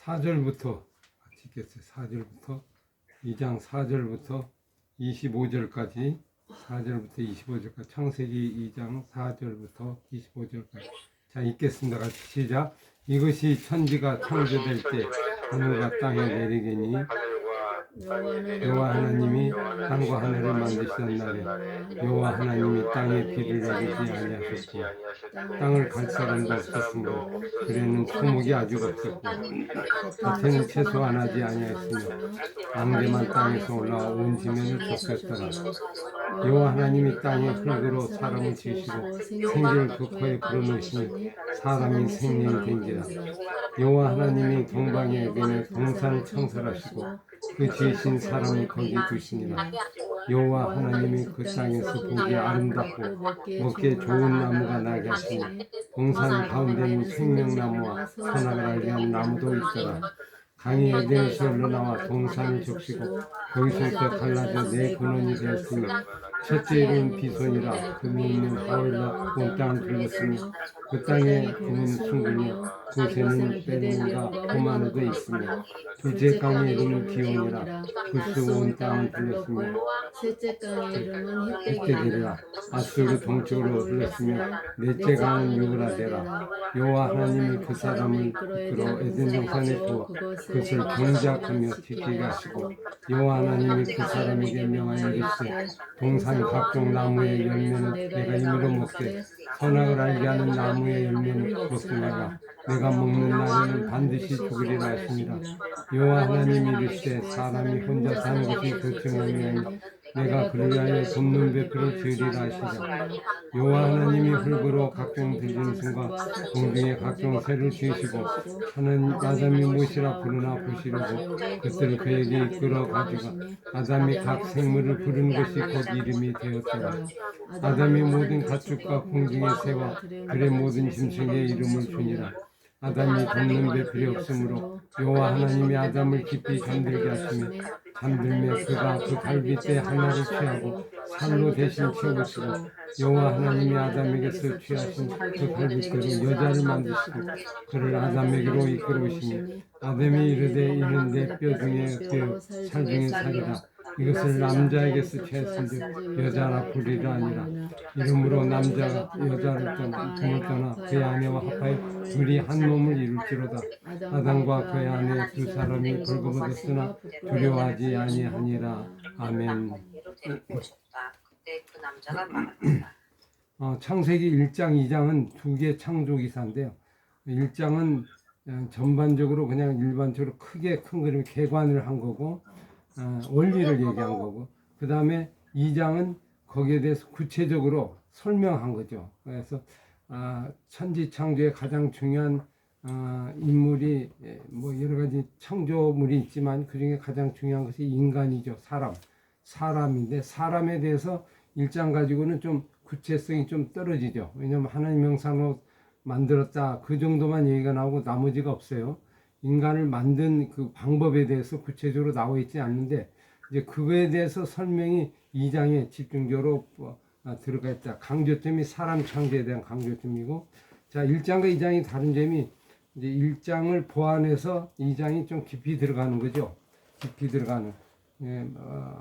4절부터 같이 읽겠어요. 4절부터 2장 4절부터 25절까지 4절부터 25절까지 창세기 2장 4절부터 25절까지 자 읽겠습니다. 같이 시작. 이것이 천지가 창조될 때 하늘과 땅에 내리기니 여호와 하나님이 땅과 하늘을 만드시던 날에 여호와 하나님이 땅에 비를 내리지 아니하셨고 땅을 갈 사람도 없었으므로 그래는 토목이 아주 없었고 밭에는 채소 안 하지 아니하였으며 안개만 땅에서 올라와 온 지면을 덮였더라. 여호와 하나님이 땅의 흙으로 사람을 지으시고 생기를 그 코에 불어넣으시니 사람이 생명이 된지라. 여호와 하나님이 동방의 에덴에 동산을 창설하시고 그 지으신 사람을 거기 두시니라. 여호와 하나님이 그 땅에서 보기 아름답고 먹기에 좋은 나무가 나게 하시니 동산 가운데는 생명나무와 선악을 알게 한 나무도 있더라. 강이 에덴에서 흘러나와 동산을 적시고 거기서부터 갈라져 네 근원이 되었으며 첫째 이름은 비손이라. 금이 있는 하울라 온 땅을 둘렀으며 그 땅에 금은 숭글며 그곳에는 베르가 포마노도 있으며 둘째 강의 이름은 기온이라. 그스 온 땅을 둘렀으며 셋째 강의 이름은 헷되리라. 아수르 동쪽으로 흘렀으며 넷째 강은 유브라데라. 여호와 하나님이 그 사람을 이끌어 에덴 동산에 두어 그것을 경작하며 지키게 하시고 여호와 하나님이 그 사람에게 명하여 이르시되 동산 각종 나무의 열매는 내가 임의로 먹되 선악을 알게 하는 나무의 열매는 먹지 마라. 내가 먹는 날에는 반드시 죽으리라 하시니라. 여호와 하나님이 이르시되 사람이 혼자 사는 것이 좋지 아니하니 내가 그를 위하여 돕는 배필을 지으리라 하시니라. 여호와 하나님이 흙으로 각종 들짐승과 공중에 각종 새를 지으시고 하는 아담이 무엇이라 부르나 보시려고 그들을 그에게 이끌어 가지고 아담이 각 생물을 부르는 것이 거기 이름이 되었더라. 아담이 모든 가축과 공중의 새와 들의 모든 짐승의 이름을 주니라. 아담이 돕는 배필이 없으므로 여호와 하나님이 아담을 깊이 잠들게 하시며 잠들며 그가 그 갈빗대 하나를 취하고 살로 대신 채우시고 여호와 하나님이 아담에게서 취하신 그 갈빗대로 여자를 만드시고 그를 아담에게로 이끌어오시니 아담이 이르되 이는 내 뼈 중에 뼈, 살 중에 살이라. 이것을 남자에게서 취했은즉 여자라 부르리라 아니라. 이러므로 남자가 여자를 떠나 그의 아내와 합하여 둘이 한 몸을 이룰지로다. 아담과 그의 아내 두 사람이 벌거벗었으나 두려워하지 아니하니라. 아멘. 창세기 1장, 2장은 두 개 창조 기사인데요. 1장은 전반적으로 그냥 일반적으로 크게 큰 그림 개관을 한 거고 원리를 얘기한 거고 그 다음에 2장은 거기에 대해서 구체적으로 설명한 거죠. 그래서 천지창조의 가장 중요한 인물이 뭐 여러 가지 창조물이 있지만 그 중에 가장 중요한 것이 인간이죠. 사람인데 사람에 대해서 1장 가지고는 좀 구체성이 좀 떨어지죠. 왜냐하면 하나님 형상으로 만들었다 그 정도만 얘기가 나오고 나머지가 없어요. 인간을 만든 그 방법에 대해서 구체적으로 나와 있지 않는데 이제 그거에 대해서 설명이 2장에 집중적으로 들어가 있다. 강조점이 사람 창조에 대한 강조점이고 자 1장과 2장이 다른 점이 이제 1장을 보완해서 2장이 좀 깊이 들어가는 거죠. 깊이 들어가는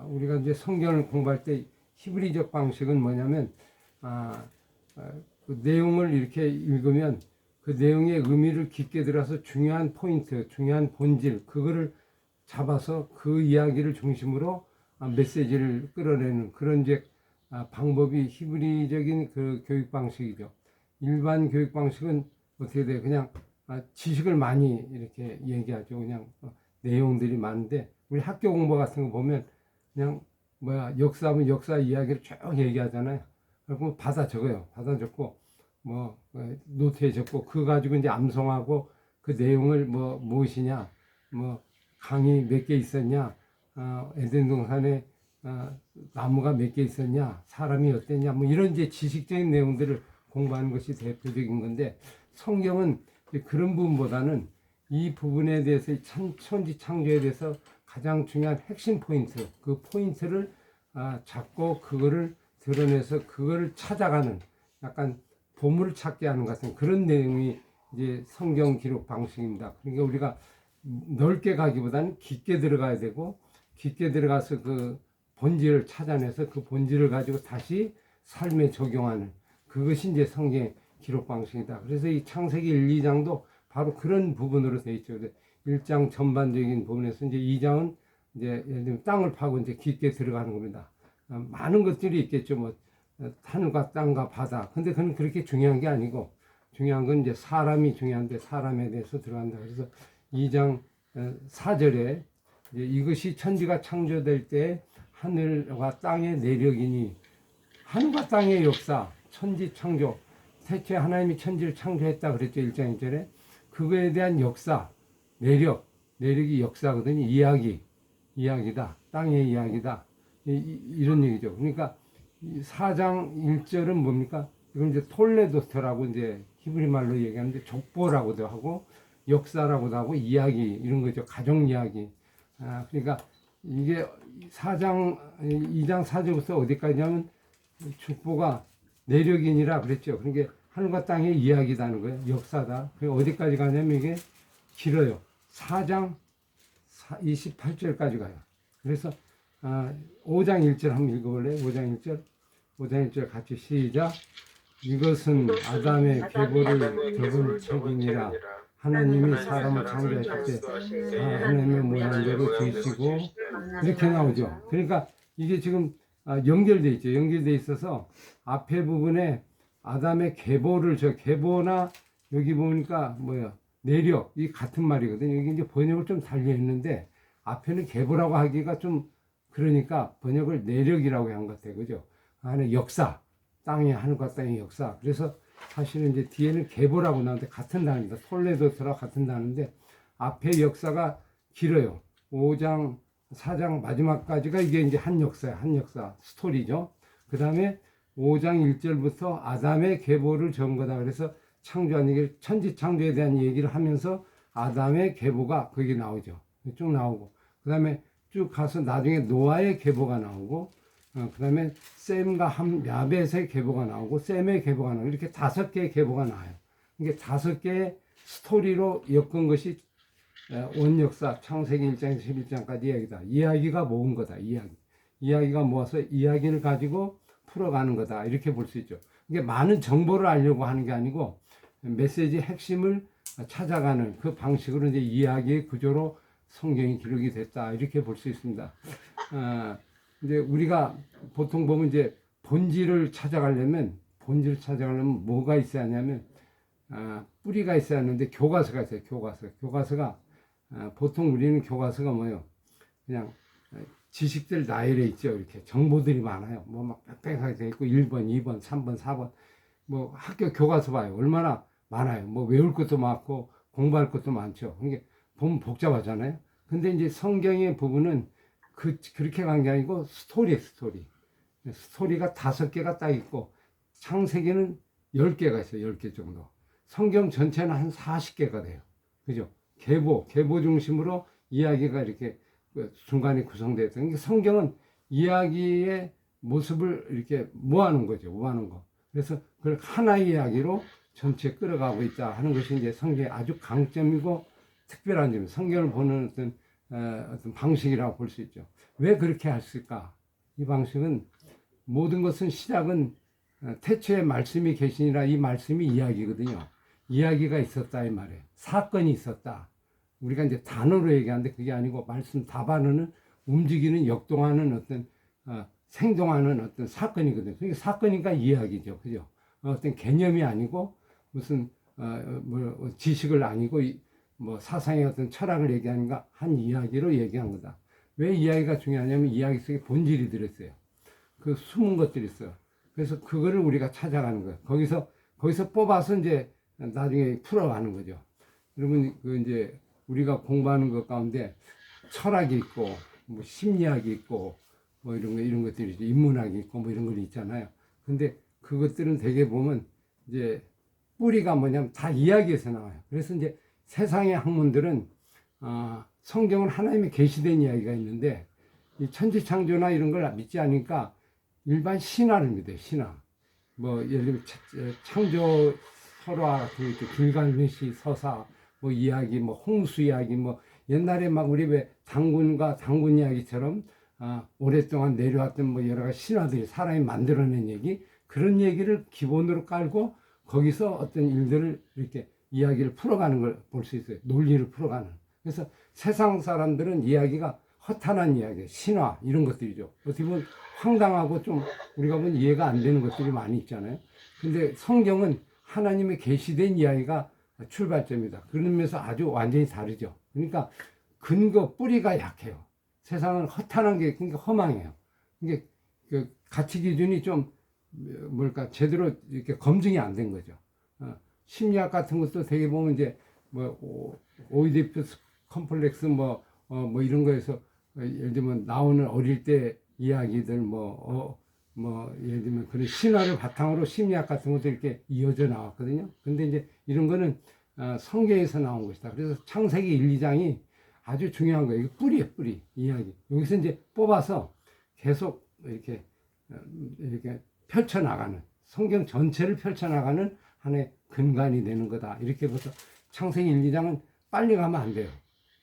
우리가 이제 성경을 공부할 때 히브리적 방식은 뭐냐면 그 내용을 이렇게 읽으면 그 내용의 의미를 깊게 들어서 중요한 포인트, 중요한 본질, 그거를 잡아서 그 이야기를 중심으로 메시지를 끌어내는 그런 이제 방법이 히브리적인 그 교육 방식이죠. 일반 교육 방식은 어떻게 돼요? 그냥 지식을 많이 이렇게 얘기하죠. 그냥 내용들이 많은데 우리 학교 공부 같은 거 보면 그냥 역사하면 역사 이야기를 쭉 얘기하잖아요. 그리고 받아 적어요. 받아 적고 뭐 노트에 적고 그거 가지고 이제 암송하고 그 내용을 무엇이냐 강이 몇 개 있었냐 에덴 동산에 나무가 몇 개 있었냐 사람이 어땠냐 이런 이제 지식적인 내용들을 공부하는 것이 대표적인 건데 성경은 그런 부분보다는 이 부분에 대해서 천지 창조에 대해서 가장 중요한 핵심 포인트 그 포인트를 잡고 그거를 드러내서 그거를 찾아가는 약간 보물을 찾게 하는 것 같은 그런 내용이 이제 성경 기록 방식입니다. 그러니까 우리가 넓게 가기보다는 깊게 들어가야 되고 깊게 들어가서 그 본질을 찾아내서 그 본질을 가지고 다시 삶에 적용하는 그것이 이제 성경의 기록 방식이다. 그래서 이 창세기 1, 2장도 바로 그런 부분으로 되어 있죠. 1장 전반적인 부분에서 이제 2장은 이제 예를 들면 땅을 파고 이제 깊게 들어가는 겁니다. 많은 것들이 있겠죠. 뭐 하늘과 땅과 바다. 근데 그건 그렇게 중요한 게 아니고 중요한 건 이제 사람이 중요한데 사람에 대해서 들어간다. 그래서 2장 4절에 이것이 천지가 창조될 때 하늘과 땅의 내력이니 하늘과 땅의 역사, 천지 창조, 태초에 하나님이 천지를 창조했다 그랬죠. 1장 1절에. 그거에 대한 역사, 내력이 역사거든요. 이야기다. 땅의 이야기다. 이런 얘기죠. 그러니까 4장 1절은 뭡니까? 이건 이제 톨레도스라고 이제 히브리 말로 얘기하는데 족보라고도 하고 역사라고도 하고 이야기 이런 거죠. 가족 이야기. 그러니까 이게 2장 4절부터 어디까지냐면 족보가 내력이니라 그랬죠. 그러니까 하늘과 땅의 이야기다는 거예요. 역사다. 어디까지 가냐면 이게 길어요. 4장 28절까지 가요. 그래서 5장 1절 한번 읽어볼래요? 5장 1절 같이 시작. 이것은 아담의 계보를 접은 책이니라. 하나님이 사람을 창조하실 때 하나님의 모양대로 지으시고 이렇게 나오죠. 그러니까 이게 지금 연결돼 있죠. 연결돼 있어서 앞에 부분에 아담의 계보나 여기 보니까 내력 이 같은 말이거든요. 여기 이제 번역을 좀 달리했는데 앞에는 계보라고 하기가 좀 그러니까 번역을 내력이라고 한 것 같아요. 그죠? 안에 역사, 하늘과 땅의 역사. 그래서 사실은 이제 뒤에는 계보라고 나오는데 같은 단어입니다. 톨레도스라 같은 단어인데 앞에 역사가 길어요. 5장, 4장 마지막까지가 이게 이제 한 역사, 스토리죠. 그 다음에 5장 1절부터 아담의 계보를 적은 거다. 그래서 창조한 얘기를, 천지 창조에 대한 얘기를 하면서 아담의 계보가 거기 나오죠. 쭉 나오고. 그 다음에 쭉 가서 나중에 노아의 계보가 나오고, 그 다음에 셈과 야벳의 계보가 나오고, 셈의 계보가 나오고, 이렇게 5개의 계보가 나와요. 이게 5개의 스토리로 엮은 것이 원역사, 창세기 1장에서 11장까지 이야기다. 이야기가 모은 거다, 이야기가 모아서 이야기를 가지고 풀어가는 거다. 이렇게 볼 수 있죠. 이게 많은 정보를 알려고 하는 게 아니고, 메시지의 핵심을 찾아가는 그 방식으로 이제 이야기의 구조로 성경이 기록이 됐다. 이렇게 볼 수 있습니다. 이제 우리가 보통 보면 이제 본질을 찾아가려면 뭐가 있어야 하냐면, 뿌리가 있어야 하는데 교과서가 있어요. 교과서가, 보통 우리는 교과서가 뭐예요? 그냥 지식들 나열해 있죠. 이렇게 정보들이 많아요. 막 빽빽하게 돼 있고 1번, 2번, 3번, 4번. 학교 교과서 봐요. 얼마나 많아요. 외울 것도 많고 공부할 것도 많죠. 그러니까 보면 복잡하잖아요. 근데 이제 성경의 부분은 그렇게 간 게 아니고 스토리가 5개가 딱 있고 창세기는 10개가 있어요. 10개 정도. 성경 전체는 한 40개가 돼요. 그죠? 계보 중심으로 이야기가 이렇게 중간에 구성되어 있어요. 그러니까 성경은 이야기의 모습을 이렇게 모아놓은 거죠. 모아놓은 거. 그래서 그걸 하나의 이야기로 전체 끌어가고 있다 하는 것이 이제 성경의 아주 강점이고 특별한 점이에요. 성경을 보는 어떤 방식이라고 볼 수 있죠. 왜 그렇게 했을까? 이 방식은 모든 것은 시작은 태초에 말씀이 계시니라. 이 말씀이 이야기거든요. 이야기가 있었다 이 말이에요. 사건이 있었다. 우리가 이제 단어로 얘기하는데 그게 아니고 말씀 답안은 움직이는 역동하는 어떤 생동하는 어떤 사건이거든요. 그러니까 사건이니까 이야기죠. 그죠? 어떤 개념이 아니고 무슨 지식을 아니고 사상의 어떤 철학을 얘기하는가 한 이야기로 얘기한 거다. 왜 이야기가 중요하냐면 이야기 속에 본질이 들었어요. 그 숨은 것들이 있어요. 그래서 그거를 우리가 찾아가는 거예요. 거기서 뽑아서 이제 나중에 풀어가는 거죠. 여러분 이제 우리가 공부하는 것 가운데 철학이 있고 심리학이 있고 이런 것들이 있죠. 인문학이 있고 이런 걸 있잖아요. 근데 그것들은 되게 보면 이제 뿌리가 뭐냐면 다 이야기에서 나와요. 그래서 이제 세상의 학문들은 성경은 하나님이 계시된 이야기가 있는데 이 천지창조나 이런 걸 믿지 않으니까 일반 신화를 믿어요. 신화. 예를 들면 창조 설화 같은 거 있죠. 길갈메시 서사 이야기 홍수 이야기 옛날에 막 우리 왜 당군과 당군 이야기처럼 오랫동안 내려왔던 뭐 여러 가지 신화들이 사람이 만들어낸 얘기, 그런 얘기를 기본으로 깔고 거기서 어떤 일들을 이렇게 이야기를 풀어가는 걸 볼 수 있어요. 논리를 풀어가는. 그래서 세상 사람들은 이야기가 허탄한 이야기, 신화 이런 것들이죠. 어떻게 보면 황당하고 좀 우리가 보면 이해가 안 되는 것들이 많이 있잖아요. 근데 성경은 하나님의 계시된 이야기가 출발점이다. 그런 면에서 아주 완전히 다르죠. 그러니까 근거, 뿌리가 약해요. 세상은 허탄한 게, 그러니까 허망해요. 이게 그 가치 기준이 좀 뭘까 제대로 이렇게 검증이 안 된 거죠. 심리학 같은 것도 되게 보면 이제 뭐 오이디푸스 컴플렉스 뭐 이런 거에서 예를 들면 나오는 어릴 때 이야기들 뭐 예를 들면 그런 신화를 바탕으로 심리학 같은 것도 이렇게 이어져 나왔거든요. 근데 이제 이런 거는 성경에서 나온 것이다. 그래서 창세기 1, 2장이 아주 중요한 거예요. 이게 뿌리예요, 뿌리 이야기. 여기서 이제 뽑아서 계속 이렇게 펼쳐 나가는, 성경 전체를 펼쳐 나가는 하나의 근간이 되는 거다. 이렇게 봐서 창세기 1, 2장은 빨리 가면 안 돼요.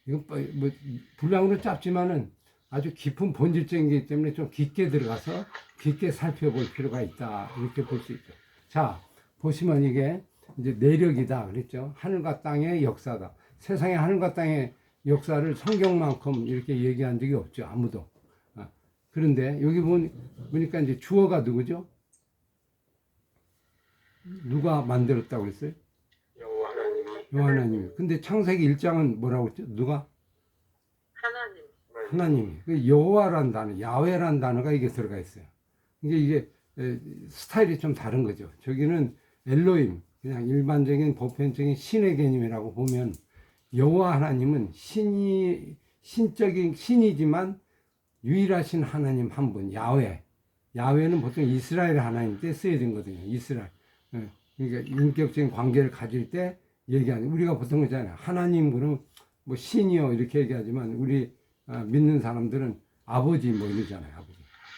이건 뭐 분량으로 짧지만은 아주 깊은 본질적인 게 때문에 좀 깊게 들어가서 깊게 살펴볼 필요가 있다. 이렇게 볼 수 있죠. 자, 보시면 이게 이제 내력이다 그랬죠. 하늘과 땅의 역사다. 세상의 하늘과 땅의 역사를 성경만큼 이렇게 얘기한 적이 없죠. 아무도. 그런데 여기 보니까 이제 주어가 누구죠? 누가 만들었다고 그랬어요? 여호와 하나님. 여호와 하나님이. 근데 창세기 1장은 뭐라고 했죠? 누가? 하나님. 하나님이. 그 여호와라는 단어, 야훼라는 단어가 이게 들어가 있어요. 이게 스타일이 좀 다른 거죠. 저기는 엘로힘, 그냥 일반적인 보편적인 신의 개념이라고 보면, 여호와 하나님은 신적인 신이지만 유일하신 하나님 한 분, 야훼. 야훼는 보통 이스라엘 하나님 때 쓰여야 되거든요. 이스라엘. 그러니까 인격적인 관계를 가질 때 얘기하는, 우리가 보통 그러잖아요. 하나님 그러면 뭐 신이요 이렇게 얘기하지만 우리 믿는 사람들은 아버지 뭐 이러잖아요.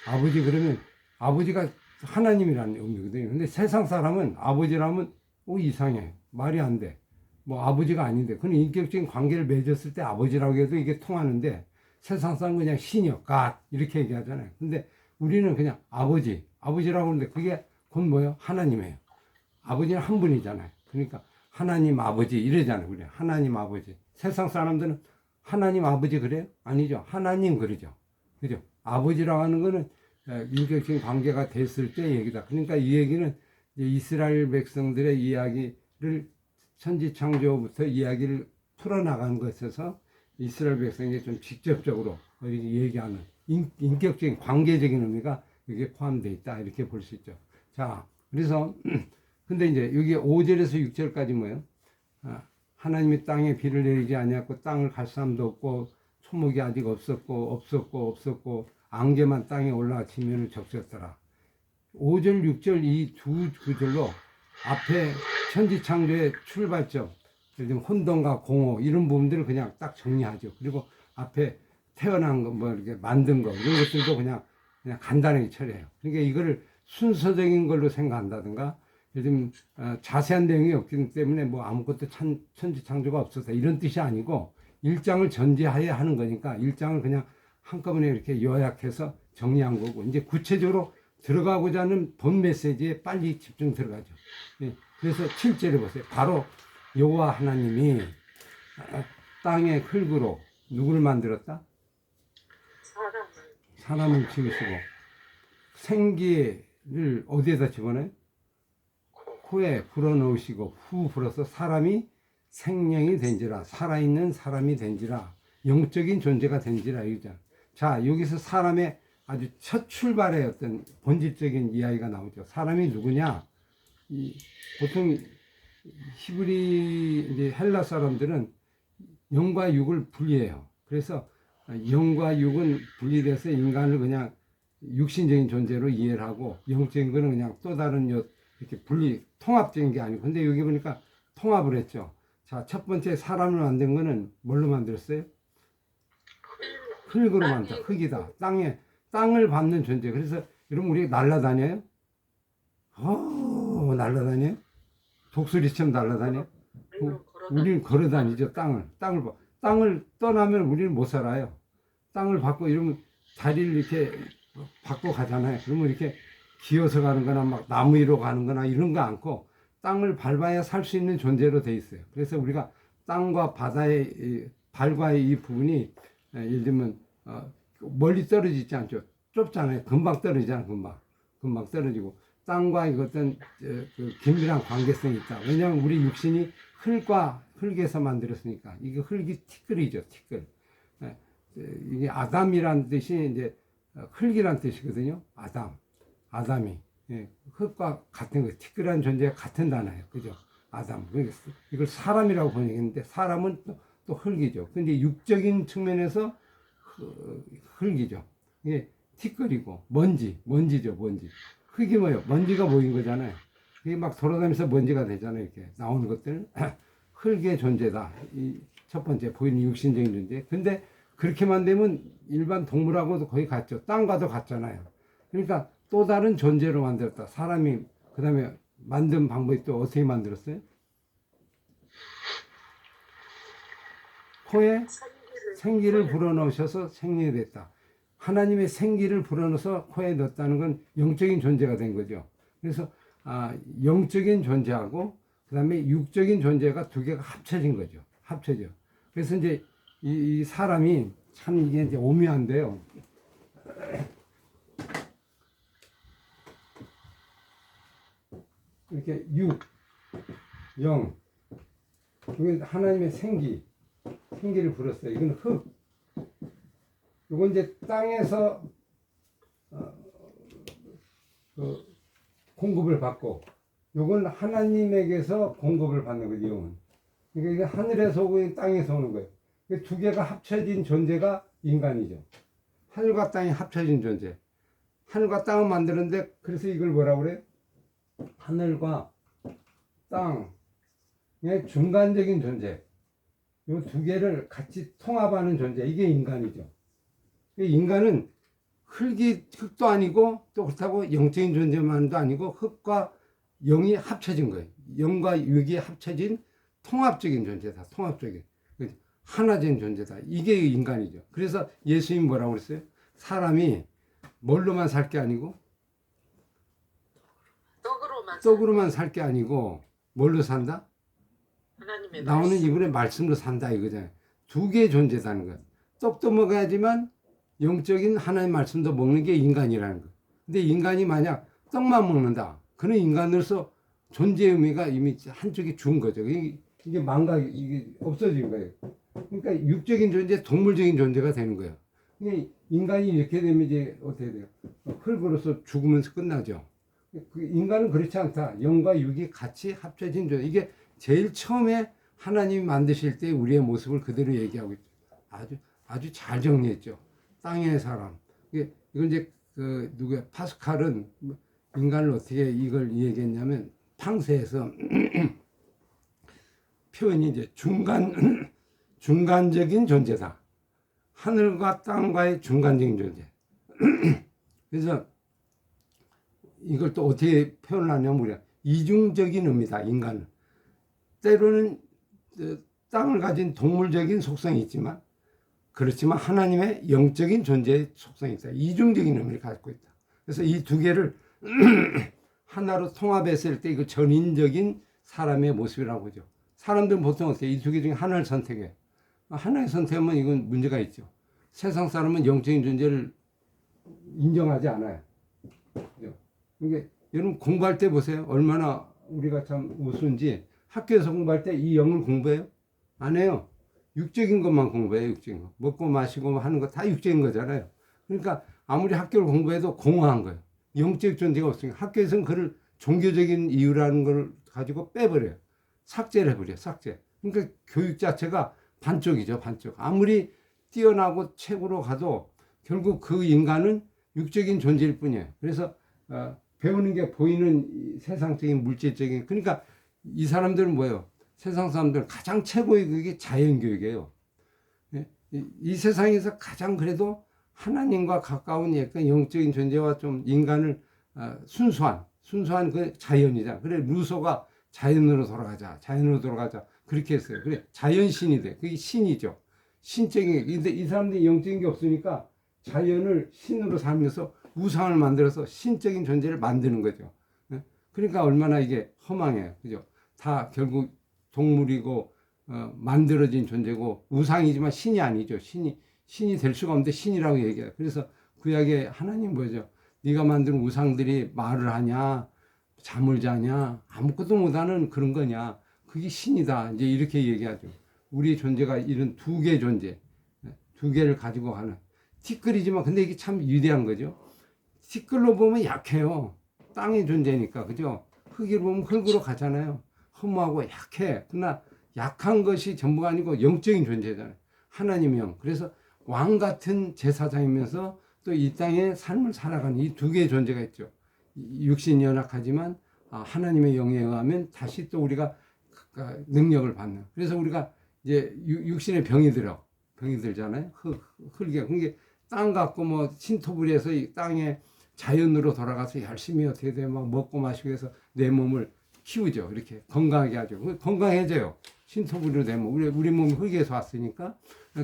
아버지 그러면 아버지가 하나님이라는 의미거든요. 근데 세상 사람은 아버지라면 이상해. 말이 안 돼. 뭐 아버지가 아닌데, 그는 인격적인 관계를 맺었을 때 아버지라고 해도 이게 통하는데, 세상 사람은 그냥 신이요, 갓 이렇게 얘기하잖아요. 근데 우리는 그냥 아버지라고 하는데 그게 곧 뭐예요? 하나님이에요. 아버지는 한 분이잖아요. 그러니까 하나님 아버지 이러잖아요. 우리 하나님 아버지. 세상 사람들은 하나님 아버지 그래요? 아니죠. 하나님 그러죠. 그죠? 아버지라고 하는 거는 인격적인 관계가 됐을 때 얘기다. 그러니까 이 얘기는 이스라엘 백성들의 이야기를 천지창조부터 이야기를 풀어나간 것에서 이스라엘 백성에게 좀 직접적으로 얘기하는 인격적인 관계적인 의미가 여기에 포함되어 있다. 이렇게 볼 수 있죠. 자, 그래서 근데 이제 여기 5절에서 6절까지 뭐예요? 하나님이 땅에 비를 내리지 아니하고 땅을 갈 사람도 없고 초목이 아직 없었고 안개만 땅에 올라와 지면을 적셨더라. 5절, 6절 이 두 구절로 앞에 천지창조의 출발점, 예를 들면 혼돈과 공허 이런 부분들을 그냥 딱 정리하죠. 그리고 앞에 태어난 거, 뭐 이렇게 만든 거 이런 것들도 그냥 간단하게 처리해요. 그러니까 이거를 순서적인 걸로 생각한다든가, 예를 들면 자세한 내용이 없기 때문에 뭐 아무것도 천지창조가 없었다 이런 뜻이 아니고 1장을 전제하에 하는 거니까 1장을 그냥 한꺼번에 이렇게 요약해서 정리한 거고, 이제 구체적으로 들어가고자 하는 본 메시지에 빨리 집중 들어가죠. 그래서 7절에 보세요. 바로 여호와 하나님이 땅의 흙으로 누구를 만들었다? 사람을 지으시고 생기를 어디에다 집어넣어요? 코에 불어넣으시고 후 불어서 사람이 생명이 된지라, 살아있는 사람이 된지라, 영적인 존재가 된지라 이거죠. 자, 여기서 사람의 아주 첫 출발의 어떤 본질적인 이야기가 나오죠. 사람이 누구냐? 보통 히브리 이제 헬라 사람들은 영과 육을 분리해요. 그래서 영과 육은 분리돼서 인간을 그냥 육신적인 존재로 이해를 하고, 영적인 거는 그냥 또 다른 이렇게 통합적인 게 아니고, 근데 여기 보니까 통합을 했죠. 자, 첫 번째 사람을 만든 거는 뭘로 만들었어요? 흙으로 만들었다. 흙이다. 땅을 받는 존재. 그래서 여러분 우리 날아다녀요? 날아다녀요? 독수리처럼 날아다녀요? 우리는 걸어다니죠. 땅을 땅을 떠나면 우리는 못 살아요. 땅을 받고 이러면 다리를 이렇게 받고 가잖아요. 그러면 이렇게 기어서 가는 거나 막 나무 위로 가는 거나 이런 거 않고 땅을 밟아야 살 수 있는 존재로 돼 있어요. 그래서 우리가 땅과 바다의 발과의 이 부분이 예를 들면 멀리 떨어지지 않죠. 좁잖아요. 금방 떨어지잖아요. 금방 떨어지고 땅과 어떤 그 긴밀한 관계성이 있다. 왜냐하면 우리 육신이 흙과 흙에서 만들었으니까 이게 흙이 티끌이죠. 티끌. 이게 아담이란 뜻이 이제 흙이란 뜻이거든요. 아담이 흙과 같은 거, 티끌이라는 존재가 같은 단어예요. 그죠? 아담. 이걸 사람이라고 번역했는데 사람은 또 흙이죠. 근데 육적인 측면에서 흙이죠. 이게 티끌이고 먼지죠. 먼지. 흙이 뭐예요? 먼지가 모인 거잖아요. 이게 막 돌아다니면서 먼지가 되잖아요. 이렇게 나오는 것들 흙의 존재다. 이 첫 번째 보이는 육신적인 존재. 근데 그렇게만 되면 일반 동물하고도 거의 같죠. 땅과도 같잖아요. 그러니까 또 다른 존재로 만들었다. 사람이 그 다음에 만든 방법이 또 어떻게 만들었어요? 코에 생기를 불어넣으셔서 생명이 됐다. 하나님의 생기를 불어넣어서 코에 넣었다는 건 영적인 존재가 된 거죠. 그래서 영적인 존재하고 그 다음에 육적인 존재가 두 개가 합쳐진 거죠. 합쳐져. 그래서 이제 이 사람이 참 이게 이제 오묘한데요. 이렇게 육, 영, 이건 하나님의 생기를 불었어요. 이건 흙. 이건 이제 땅에서 공급을 받고, 이건 하나님에게서 공급을 받는 거죠. 영은. 그러니까 이게 하늘에서 오고 땅에서 오는 거예요. 두 개가 합쳐진 존재가 인간이죠. 하늘과 땅이 합쳐진 존재. 하늘과 땅을 만드는데 그래서 이걸 뭐라고 그래요? 하늘과 땅의 중간적인 존재. 이 두 개를 같이 통합하는 존재. 이게 인간이죠. 인간은 흙도 아니고 또 그렇다고 영적인 존재만도 아니고 흙과 영이 합쳐진 거예요. 영과 육이 합쳐진 통합적인 존재다. 통합적인. 하나적인 존재다. 이게 인간이죠. 그래서 예수님이 뭐라고 그랬어요? 사람이 뭘로만 살 게 아니고 떡으로만 살 게 아니고 뭘로 산다? 하나님의 나오는 말씀. 이분의 말씀으로 산다 이거잖아요. 두 개의 존재다는 거예요. 떡도 먹어야지만 영적인 하나님의 말씀도 먹는 게 인간이라는 거예요. 근데 인간이 만약 떡만 먹는다. 그는 인간으로서 존재의 의미가 이미 한쪽에 죽은 거죠. 이게 이게 없어진 거예요. 그러니까 육적인 존재, 동물적인 존재가 되는 거예요. 인간이 이렇게 되면 이제 어떻게 돼요? 흙으로서 죽으면서 끝나죠. 인간은 그렇지 않다. 영과 육이 같이 합쳐진 존재. 이게 제일 처음에 하나님이 만드실 때 우리의 모습을 그대로 얘기하고 있죠. 아주 잘 정리했죠. 땅의 사람. 이건 이제 누구야? 파스칼은 인간을 어떻게 이걸 얘기했냐면 팡세에서 표현이 이제 중간적인 존재다. 하늘과 땅과의 중간적인 존재. 그래서 이걸 또 어떻게 표현을 하냐면 우리가 이중적인 의미다. 인간은 때로는 땅을 가진 동물적인 속성이 있지만 그렇지만 하나님의 영적인 존재의 속성이 있다. 이중적인 의미를 갖고 있다. 그래서 이 두 개를 하나로 통합했을 때 이거 전인적인 사람의 모습이라고 하죠. 사람들은 보통 어떻게 이 두 개 중에 하나를 선택해. 하나를 선택하면 이건 문제가 있죠. 세상 사람은 영적인 존재를 인정하지 않아요. 그죠? 그러니까 여러분 공부할 때 보세요. 얼마나 우리가 참 우스운지 학교에서 공부할 때 이 영을 공부해요? 안 해요. 육적인 것만 공부해요. 육적인 거. 먹고 마시고 하는 거 다 육적인 거잖아요. 그러니까 아무리 학교를 공부해도 공허한 거예요. 영적 존재가 없으니까 학교에서는 그를 종교적인 이유라는 걸 가지고 빼버려요. 삭제를 해버려요. 삭제. 그러니까 교육 자체가 반쪽이죠. 반쪽. 아무리 뛰어나고 최고로 가도 결국 그 인간은 육적인 존재일 뿐이에요. 그래서 배우는 게 보이는 세상적인 물질적인, 그러니까 이 사람들은 뭐예요? 세상 사람들은 가장 최고의 그게 자연교육이에요. 이 세상에서 가장 그래도 하나님과 가까운 약간 영적인 존재와 좀 인간을 순수한 그 자연이자. 그래 루소가 자연으로 돌아가자 그렇게 했어요. 그래 자연신이 돼. 그게 신이죠. 신적인, 근데 이 사람들이 영적인 게 없으니까 자연을 신으로 살면서 우상을 만들어서 신적인 존재를 만드는 거죠. 예? 그러니까 얼마나 이게 허망해요. 그죠? 다 결국 동물이고, 만들어진 존재고, 우상이지만 신이 아니죠. 신이 될 수가 없는데 신이라고 얘기해요. 그래서 구약의 하나님 뭐죠? 네가 만든 우상들이 말을 하냐, 잠을 자냐, 아무것도 못하는 그런 거냐. 그게 신이다. 이제 이렇게 얘기하죠. 우리의 존재가 이런 두 개의 존재, 두 개를 가지고 가는 티끌이지만 근데 이게 참 위대한 거죠. 티끌로 보면 약해요. 땅의 존재니까, 그죠? 흙으로 보면 흙으로 가잖아요. 허무하고 약해. 그러나 약한 것이 전부가 아니고 영적인 존재잖아요. 하나님의 영. 그래서 왕 같은 제사장이면서 또 이 땅의 삶을 살아가는 이 두 개의 존재가 있죠. 육신이 연약하지만 하나님의 영에 의하면 다시 또 우리가 능력을 받는. 그래서 우리가 이제 육신의 병이 들잖아요. 흙에. 그게 땅 갖고 뭐 신토부리에서 이 땅에 자연으로 돌아가서 열심히 어떻게 되면 막 먹고 마시고 해서 내 몸을 키우죠. 이렇게 건강하게 하죠. 건강해져요. 신토부리로 내 몸. 우리 몸이 흙에서 왔으니까.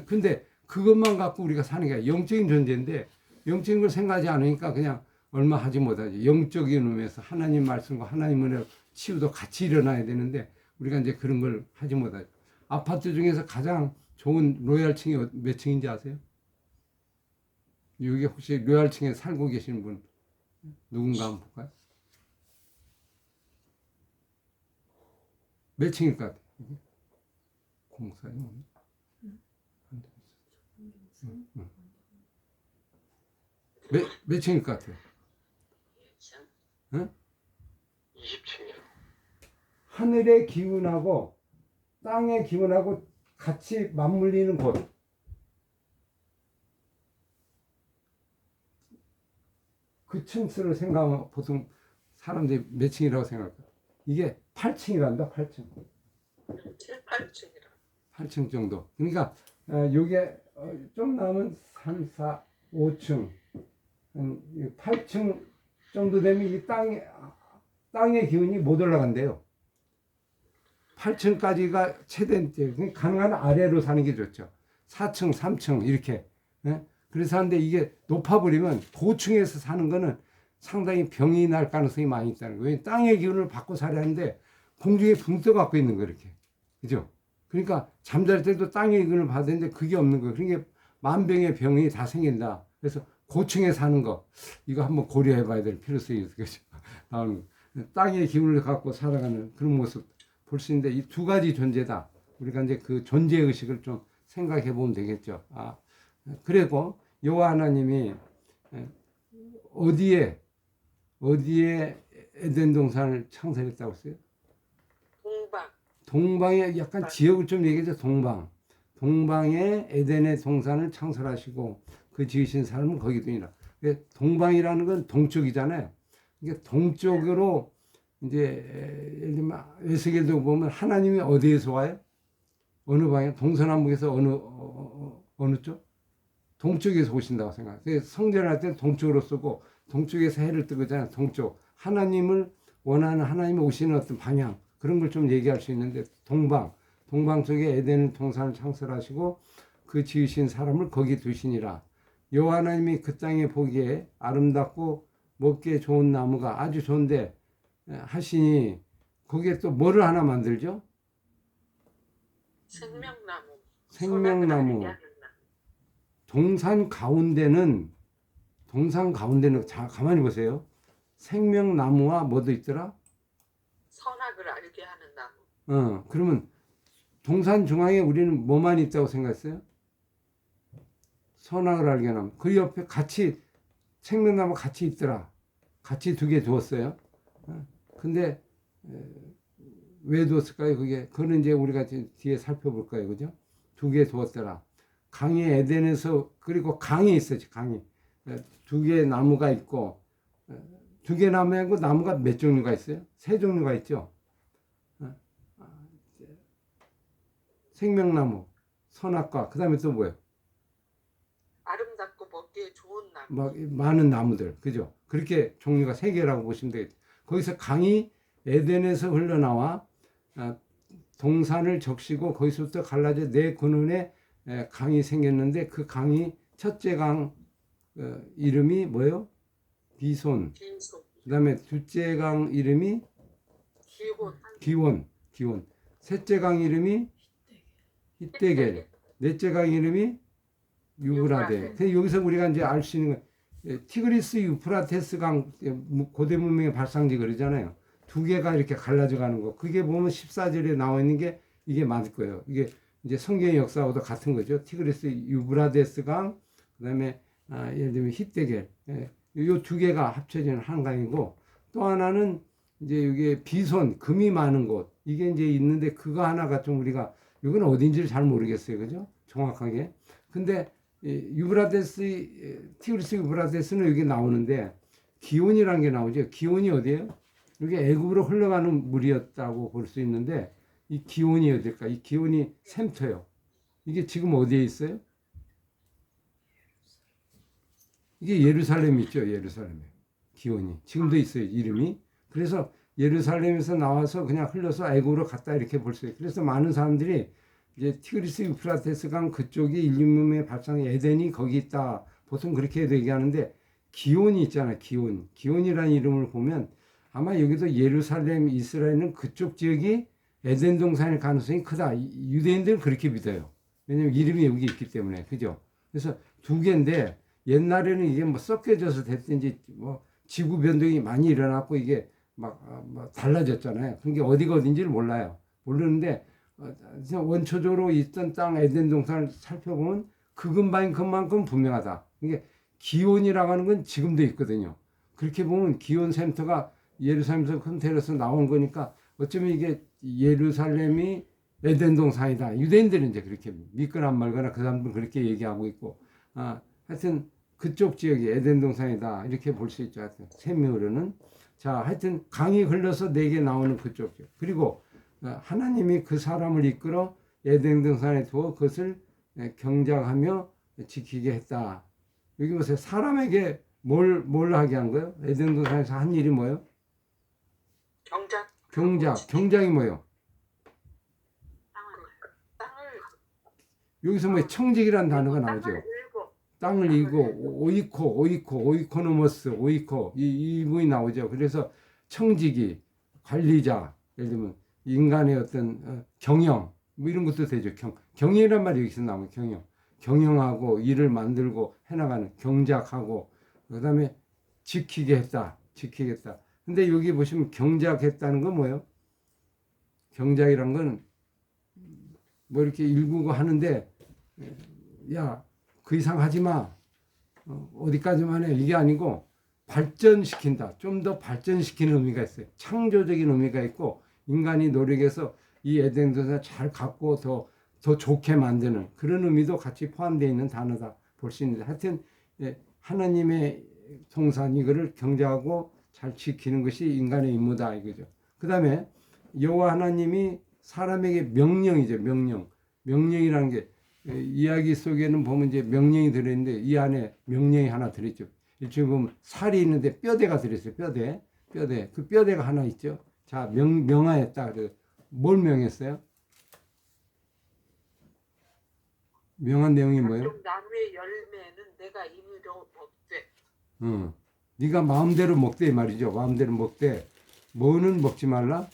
근데 그것만 갖고 우리가 사는 게 영적인 존재인데 영적인 걸 생각하지 않으니까 그냥 얼마 하지 못하지. 영적인 의미에서 하나님 말씀과 하나님 은혜로 치유도 같이 일어나야 되는데 우리가 이제 그런 걸 하지 못하죠. 아파트 중에서 가장 좋은 로얄층이 몇 층인지 아세요? 여기 혹시 로얄층에 살고 계시는 분 누군가 한번 볼까요? 몇 층일 것 같아요? 공사요? 몇 층일 것 같아요? 20층이요. 하늘의 기운하고 땅의 기운하고 같이 맞물리는 곳. 그 층수를 생각하면 보통 사람들이 몇 층이라고 생각할까? 이게 8층이란다, 8층. 7, 8층이라. 8층 정도. 그러니까 요게 좀 남은 3, 4, 5층, 8층 정도 되면 이 땅의 기운이 못 올라간대요. 8층까지가 최대인데 가능한 아래로 사는 게 좋죠. 4층, 3층 이렇게. 예? 그래서 하는데 이게 높아버리면 고층에서 사는 거는 상당히 병이 날 가능성이 많이 있다는 거예요. 왜냐면 땅의 기운을 받고 살아야 하는데 공중에 붕 떠 갖고 있는 거 이렇게. 그죠? 그러니까 잠잘 때도 땅의 기운을 받았는데 그게 없는 거예요. 그러니까 만병의 병이 다 생긴다. 그래서 고층에 사는 거 이거 한번 고려해 봐야 될 필요성이 있겠죠. 나오는 거. 땅의 기운을 갖고 살아가는 그런 모습 볼 수 있는데 이 두 가지 존재다. 우리가 이제 그 존재 의식을 좀 생각해 보면 되겠죠. 그리고 여호와 하나님이 어디에 에덴 동산을 창설했다고 했어요? 동방에 약간 지역을 좀 얘기해줘. 동방에 에덴의 동산을 창설하시고 그 지으신 사람은 거기 두니라. 동방이라는 건 동쪽이잖아요. 이게 동쪽으로 이제 예를 들면 에스겔도 보면 하나님이 어디에서 와요? 어느 방향? 동서남북에서 어느 쪽? 동쪽에서 오신다고 생각해요. 성전을 할 때는 동쪽으로 쓰고 동쪽에서 해를 뜨거잖아요. 동쪽. 하나님을 원하는 하나님이 오시는 어떤 방향 그런 걸 좀 얘기할 수 있는데 동방 쪽에 에덴 동산을 창설하시고 그 지으신 사람을 거기 두시니라. 여호와 하나님이 그 땅에 보기에 아름답고 먹기에 좋은 나무가 아주 좋은데 하시니 거기에 또 뭐를 하나 만들죠? 생명나무. 동산 가운데는 자 가만히 보세요. 생명나무와 뭐도 있더라? 선악을 알게 하는 나무. 그러면 동산 중앙에 우리는 뭐만 있다고 생각했어요? 선악을 알게 하는 나무. 그 옆에 같이 생명나무 같이 있더라. 같이 두 개 두었어요. 근데 왜 두었을까요? 그거는 이제 우리가 뒤에 살펴볼 거예요. 그죠? 두 개 두었더라. 강이 에덴에서 그리고 강이 있었지. 강이 두 개의 나무가 있고 두 개 나무하고 나무가 몇 종류가 있어요? 세 종류가 있죠. 생명나무, 선악과 그 다음에 또 뭐예요? 아름답고 먹기에 좋은 나무. 막 많은 나무들, 그죠? 그렇게 종류가 세 개라고 보시면 되겠죠. 거기서 강이 에덴에서 흘러나와 동산을 적시고 거기서부터 갈라져 네 근원에 강이 생겼는데 그 강이 첫째 강 이름이 뭐예요? 비손. 빈소, 그다음에 둘째 강 이름이 기혼, 기원. 셋째 강 이름이 히데겔. 넷째 강 이름이 유브라데. 그래서 여기서 우리가 이제 알 수 있는 건 티그리스 유프라테스 강 고대 문명의 발상지 그러잖아요. 두 개가 이렇게 갈라져 가는 거. 그게 보면 14절에 나와 있는 게 이게 맞을 거예요. 이게 이제 성경의 역사하고도 같은 거죠. 티그리스 유브라데스 강, 그다음에 예를 들면 히데겔. 요 두 개가 합쳐지는 한 강이고, 또 하나는 이제 이게 비손, 금이 많은 곳. 이게 이제 있는데 그거 하나가 좀 우리가 이건 어딘지를 잘 모르겠어요. 그죠? 정확하게. 근데 유브라데스, 티그리스 유브라데스는 여기 나오는데 기온이라는 게 나오죠. 기온이 어디예요? 이게 애굽으로 흘러가는 물이었다고 볼 수 있는데 이 기온이 어딜까? 이 기온이 샘터요. 이게 지금 어디에 있어요? 이게 예루살렘 있죠. 예루살렘에 기온이 지금도 있어요. 이름이. 그래서 예루살렘에서 나와서 그냥 흘러서 애굽으로 갔다 이렇게 볼 수 있어요. 그래서 많은 사람들이 이제 티그리스 유프라테스 강 그쪽이 인류문명의 발상의 에덴이 거기 있다. 보통 그렇게 얘기하는데 기온이 있잖아요. 기온이라는 이름을 보면 아마 여기도 예루살렘, 이스라엘은 그쪽 지역이 에덴 동산일 가능성이 크다. 유대인들은 그렇게 믿어요. 왜냐면 이름이 여기 있기 때문에. 그죠? 그래서 두 개인데 옛날에는 이게 뭐 섞여져서 됐든지 뭐 지구 변동이 많이 일어났고 이게 막 달라졌잖아요. 그게 어디가 어딘지를 몰라요. 모르는데 원초적으로 있던 땅 에덴 동산을 살펴보면 그 근방인 것만큼 분명하다. 이게 기온이라고 하는 건 지금도 있거든요. 그렇게 보면 기온 센터가 예루살렘에서 컨테일러서 나온 거니까 어쩌면 이게 예루살렘이 에덴 동산이다. 유대인들은 이제 그렇게 믿거나 말거나 그 사람들은 그렇게 얘기하고 있고, 하여튼 그쪽 지역이 에덴 동산이다. 이렇게 볼 수 있죠. 하여튼 셈이으로는. 자, 하여튼 강이 흘러서 네 개 나오는 그쪽 지역. 그리고 하나님이 그 사람을 이끌어 에덴 동산에 두어 그것을 경작하며 지키게 했다. 여기 보세요. 사람에게 뭘 하게 한 거예요? 에덴 동산에서 한 일이 뭐예요? 경작이 뭐예요? 땅을 여기서 뭐 청직이라는 단어가 나오죠. 땅을 이고 오이코노머스 오이코 이 부분이 나오죠. 그래서 청지기 관리자 예를 들면 인간의 어떤 경영 뭐 이런 것도 되죠. 경영이란 말이 여기서 나오면 경영하고 일을 만들고 해나가는 경작하고 그다음에 지키겠다. 근데 여기 보시면 경작했다는 건 뭐예요? 경작이란 건 뭐 이렇게 일구고 하는데 야 그 이상 하지 마. 어디까지만 해. 이게 아니고 발전시킨다. 좀 더 발전시키는 의미가 있어요. 창조적인 의미가 있고 인간이 노력해서 이 에덴 동산을 잘 갖고 더 좋게 만드는 그런 의미도 같이 포함되어 있는 단어다 볼 수 있는데 하여튼 하나님의 동산 이거를 경작하고 잘 지키는 것이 인간의 임무다 이거죠. 그 다음에 여호와 하나님이 사람에게 명령이죠. 명령이라는 게 이야기 속에는 보면 이제 명령이 들어있는데 이 안에 명령이 하나 들어있죠. 일종의 보면 살이 있는데 뼈대가 들어있어요. 뼈대. 그 뼈대가 하나 있죠. 자, 명하였다. 뭘 명했어요? 명한 내용이 뭐예요? 나무의 열매는 내가 임의로 먹되. 네가 마음대로 먹되 말이죠. 마음대로 먹되 뭐는 먹지 말라?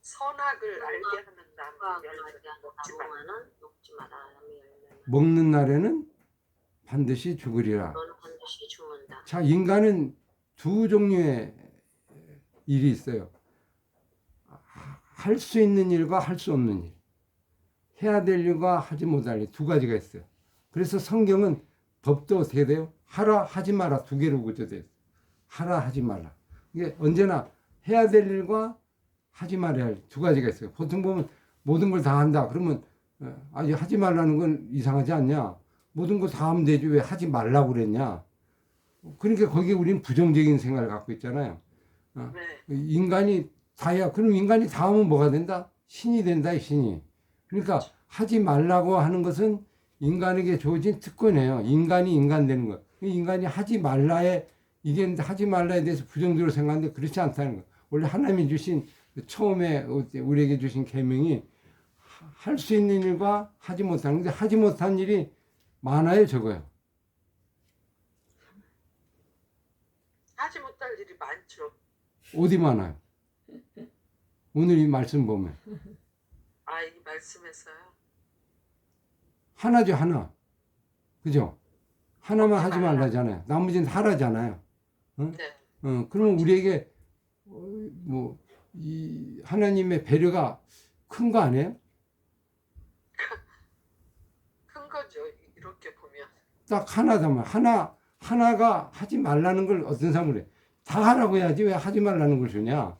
선악을 알게 하는 나무 열매는 먹지 마라. 먹는 날에는 반드시 죽으리라. 너는 반드시 죽는다. 자, 인간은 두 종류의 일이 있어요. 할 수 있는 일과 할 수 없는 일. 해야 될 일과 하지 못할 일 두 가지가 있어요. 그래서 성경은 법도 어떻게 돼요? 하라 하지 마라 두 개로 구조돼요. 하라 하지 말라. 이게 언제나 해야 될 일과 하지 말아야 할 두 가지가 있어요. 보통 보면 모든 걸 다 한다. 그러면 아니 하지 말라는 건 이상하지 않냐? 모든 거 다 하면 되지 왜 하지 말라고 그랬냐? 그러니까 거기에 우리는 부정적인 생각을 갖고 있잖아요. 인간이 다야. 그럼 인간이 다 하면 뭐가 된다? 신이 된다, 신이. 그러니까 하지 말라고 하는 것은 인간에게 주어진 특권이에요. 인간이 인간 되는 거. 인간이 하지 말라에 이게 하지 말라에 대해서 부정적으로 생각하는데 그렇지 않다는 거. 원래 하나님이 주신 처음에 우리에게 주신 계명이 할 수 있는 일과 하지 못하는, 근데 하지 못한 일이 많아요, 적어요. 하지 못할 일이 많죠. 어디 많아요? 오늘 이 말씀 보면 아, 이 말씀에서요. 하나죠, 하나. 그죠? 하나만 하지 하지 말라. 말라잖아요. 나머지는 하라잖아요. 네. 그러면 우리에게 뭐 이 하나님의 배려가 큰 거 아니에요? 큰 거죠. 이렇게 보면. 딱 하나다만 하나가 하지 말라는 걸 어떤 사람을 해. 다 하라고 해야지 왜 하지 말라는 걸 주냐?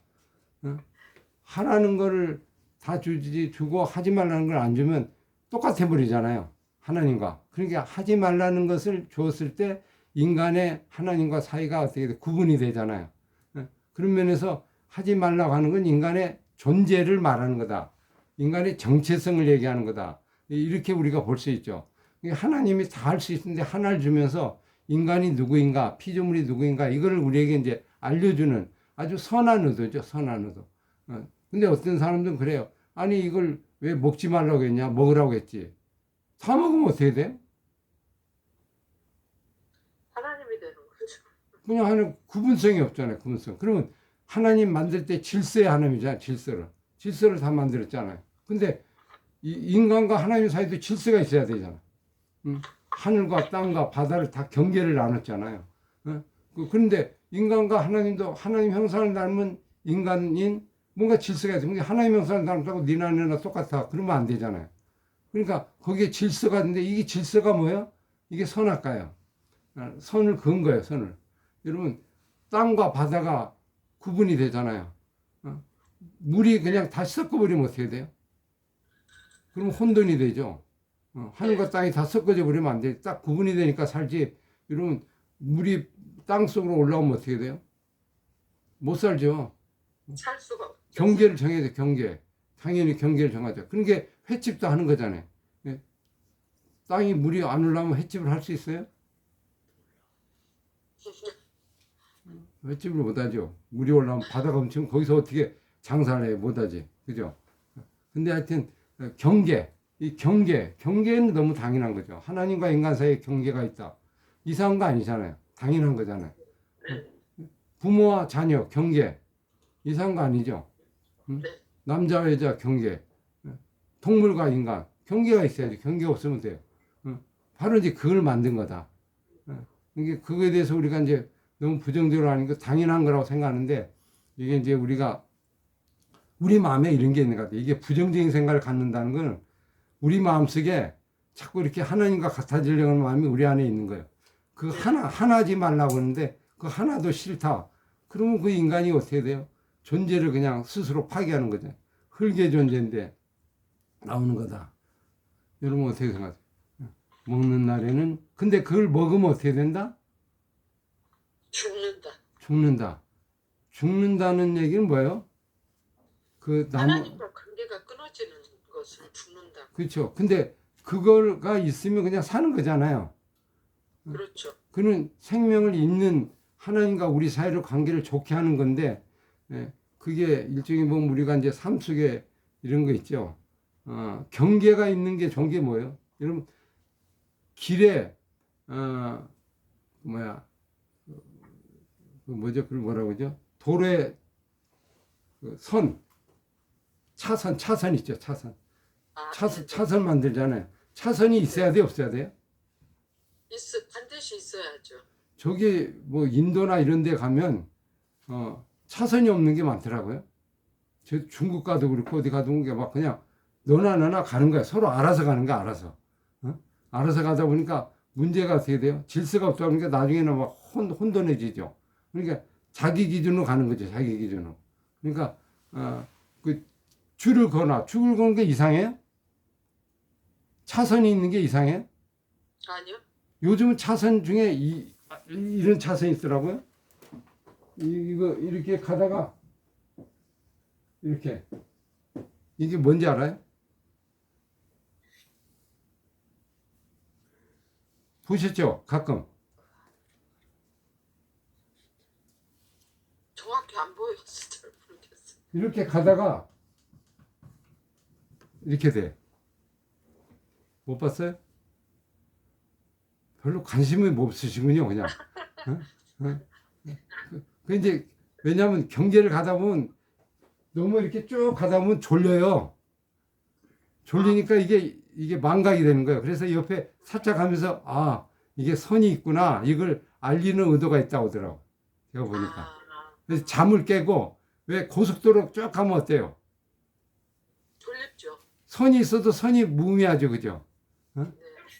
하라는 거를 다 주고 하지 말라는 걸 안 주면 똑같아 버리잖아요. 하나님과. 그러니까 하지 말라는 것을 주었을 때 인간의 하나님과 사이가 어떻게 돼? 구분이 되잖아요. 그런 면에서 하지 말라고 하는 건 인간의 존재를 말하는 거다. 인간의 정체성을 얘기하는 거다. 이렇게 우리가 볼 수 있죠. 하나님이 다 할 수 있는데 하나를 주면서 인간이 누구인가, 피조물이 누구인가, 이거를 우리에게 이제 알려주는 아주 선한 의도죠. 선한 의도. 근데 어떤 사람들은 그래요. 아니, 이걸 왜 먹지 말라고 했냐? 먹으라고 했지. 다 먹으면 어떻게 돼? 하나님이 되는 거죠. 그냥 하는 구분성이 없잖아요. 구분성. 그러면 하나님 만들 때 질서의 하나님이잖아요. 질서를 다 만들었잖아요. 근데 이 인간과 하나님 사이도 질서가 있어야 되잖아. 하늘과 땅과 바다를 다 경계를 나눴잖아요. 그런데 인간과 하나님도 하나님 형상을 닮은 인간인 뭔가 질서가 있어. 근데 하나님 형상을 닮았다고 니나 내나 똑같아. 그러면 안 되잖아요. 그러니까 거기에 질서가 있는데 이게 질서가 뭐예요? 이게 선악과예요. 선을 그은 거예요. 선을. 여러분 땅과 바다가 구분이 되잖아요. 물이 그냥 다시 섞어버리면 어떻게 돼요? 그럼 혼돈이 되죠. 하늘과 땅이 다 섞어져 버리면 안 돼. 딱 구분이 되니까 살지. 여러분 물이 땅 속으로 올라오면 어떻게 돼요? 못 살죠. 살 수가 없죠. 경계를 정해야 돼. 경계. 당연히 경계를 정하죠. 그런 게 횟집도 하는 거잖아요. 예. 땅이 물이 안 올라오면 횟집을 할 수 있어요? 횟집을 못 하죠. 물이 올라오면 바다가 넘치면 거기서 어떻게 장사를 해? 못 하지. 그죠? 근데 하여튼 이 경계는 너무 당연한 거죠. 하나님과 인간 사이에 경계가 있다. 이상한 거 아니잖아요. 당연한 거잖아요. 부모와 자녀 경계 이상한 거 아니죠. 남자와 여자 경계, 동물과 인간 경계가 있어야지. 경계 없으면 돼요. 바로 이제 그걸 만든 거다. 이게 그거에 대해서 우리가 이제 너무 부정적으로 하는 거 당연한 거라고 생각하는데 이게 이제 우리가 우리 마음에 이런 게 있는 것 같아요. 이게 부정적인 생각을 갖는다는 건 우리 마음속에 자꾸 이렇게 하나님과 같아지려고 하는 마음이 우리 안에 있는 거예요. 그 하나지 말라고 하는데 그 하나도 싫다. 그러면 그 인간이 어떻게 돼요? 존재를 그냥 스스로 파괴하는 거죠. 흙의 존재인데 나오는 거다. 여러분 어떻게 생각하세요? 먹는 날에는 근데 그걸 먹으면 어떻게 된다? 죽는다. 죽는다는 얘기는 뭐예요? 그 하나님과 관계가 끊어지는 것을 죽는다. 그렇죠. 근데 그거가 있으면 그냥 사는 거잖아요. 그렇죠. 그는 생명을 잇는 하나님과 우리 사이를 관계를 좋게 하는 건데 그게 일종의 뭐 우리가 이제 삶 속에 이런 거 있죠. 경계가 있는 게 좋은 게 뭐예요? 여러분 길에 뭐죠? 그걸 뭐라고 그러죠? 도로에 차선 있죠. 차선 만들잖아요. 차선이 있어야 돼요, 없어야 돼요? 반드시 있어야죠. 저기 뭐 인도나 이런 데 가면 차선이 없는 게 많더라고요. 저 중국 가도 그렇고 어디 가도 막 그냥 너나 가는 거야. 서로 알아서 가는 거야, 알아서. 알아서 가다 보니까 문제가 어떻게 돼요? 질서가 없다 보니까 나중에는 막 혼돈해지죠. 그러니까 자기 기준으로 가는 거죠, 자기 기준으로. 그러니까 그 줄을 거는 게 이상해요? 차선이 있는 게 이상해요? 아니요. 요즘은 차선 중에 이런 차선이 있더라고요. 이거 이렇게 가다가 이렇게 이게 뭔지 알아요? 보셨죠? 가끔 정확히 안 보여서 잘 모르겠어요. 이렇게 가다가 이렇게 돼. 못 봤어요? 별로 관심이 없으시군요, 그냥. 어? 어? 그 이제 왜냐하면 경계를 가다 보면 너무 이렇게 쭉 가다 보면 졸려요. 졸리니까 이게 망각이 되는 거예요. 그래서 옆에 살짝 하면서 아 이게 선이 있구나 이걸 알리는 의도가 있다고 하더라고. 제가 보니까. 그래서 잠을 깨고 왜 고속도로 쭉 가면 어때요? 졸립죠. 선이 있어도 선이 무의미하죠, 그죠? 어?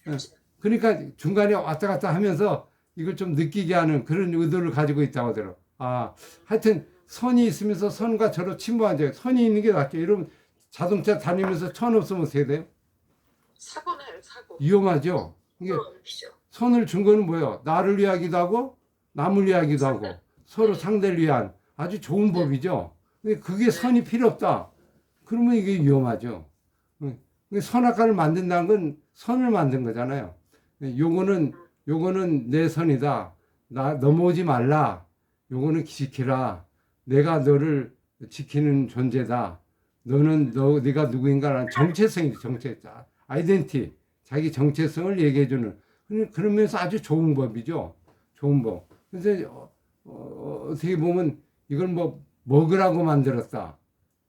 네. 그러니까 중간에 왔다 갔다 하면서 이걸 좀 느끼게 하는 그런 의도를 가지고 있다고 하더라고. 아, 하여튼 선이 있으면서 선과 저로 침범하죠. 선이 있는 게 낫죠. 여러분 자동차 다니면서 천 없으면 어떻게 돼요? 사고 나요, 사고. 위험하죠. 이게 선을 준 거는 뭐예요? 나를 위하기도 하고 남을 위하기도 하고 서로 상대를 위한 아주 좋은 법이죠. 근데 그게 선이 필요 없다. 그러면 이게 위험하죠. 선악과를 만든다는 건 선을 만든 거잖아요. 요거는 내 선이다. 나 넘어오지 말라. 요거는 지키라. 내가 너를 지키는 존재다. 네가 누구인가라는 정체성이 정체성, 아이덴티, 자기 정체성을 얘기해주는 그러면서 아주 좋은 법이죠. 좋은 법. 그래서 어떻게 보면 이걸 뭐 먹으라고 만들었다.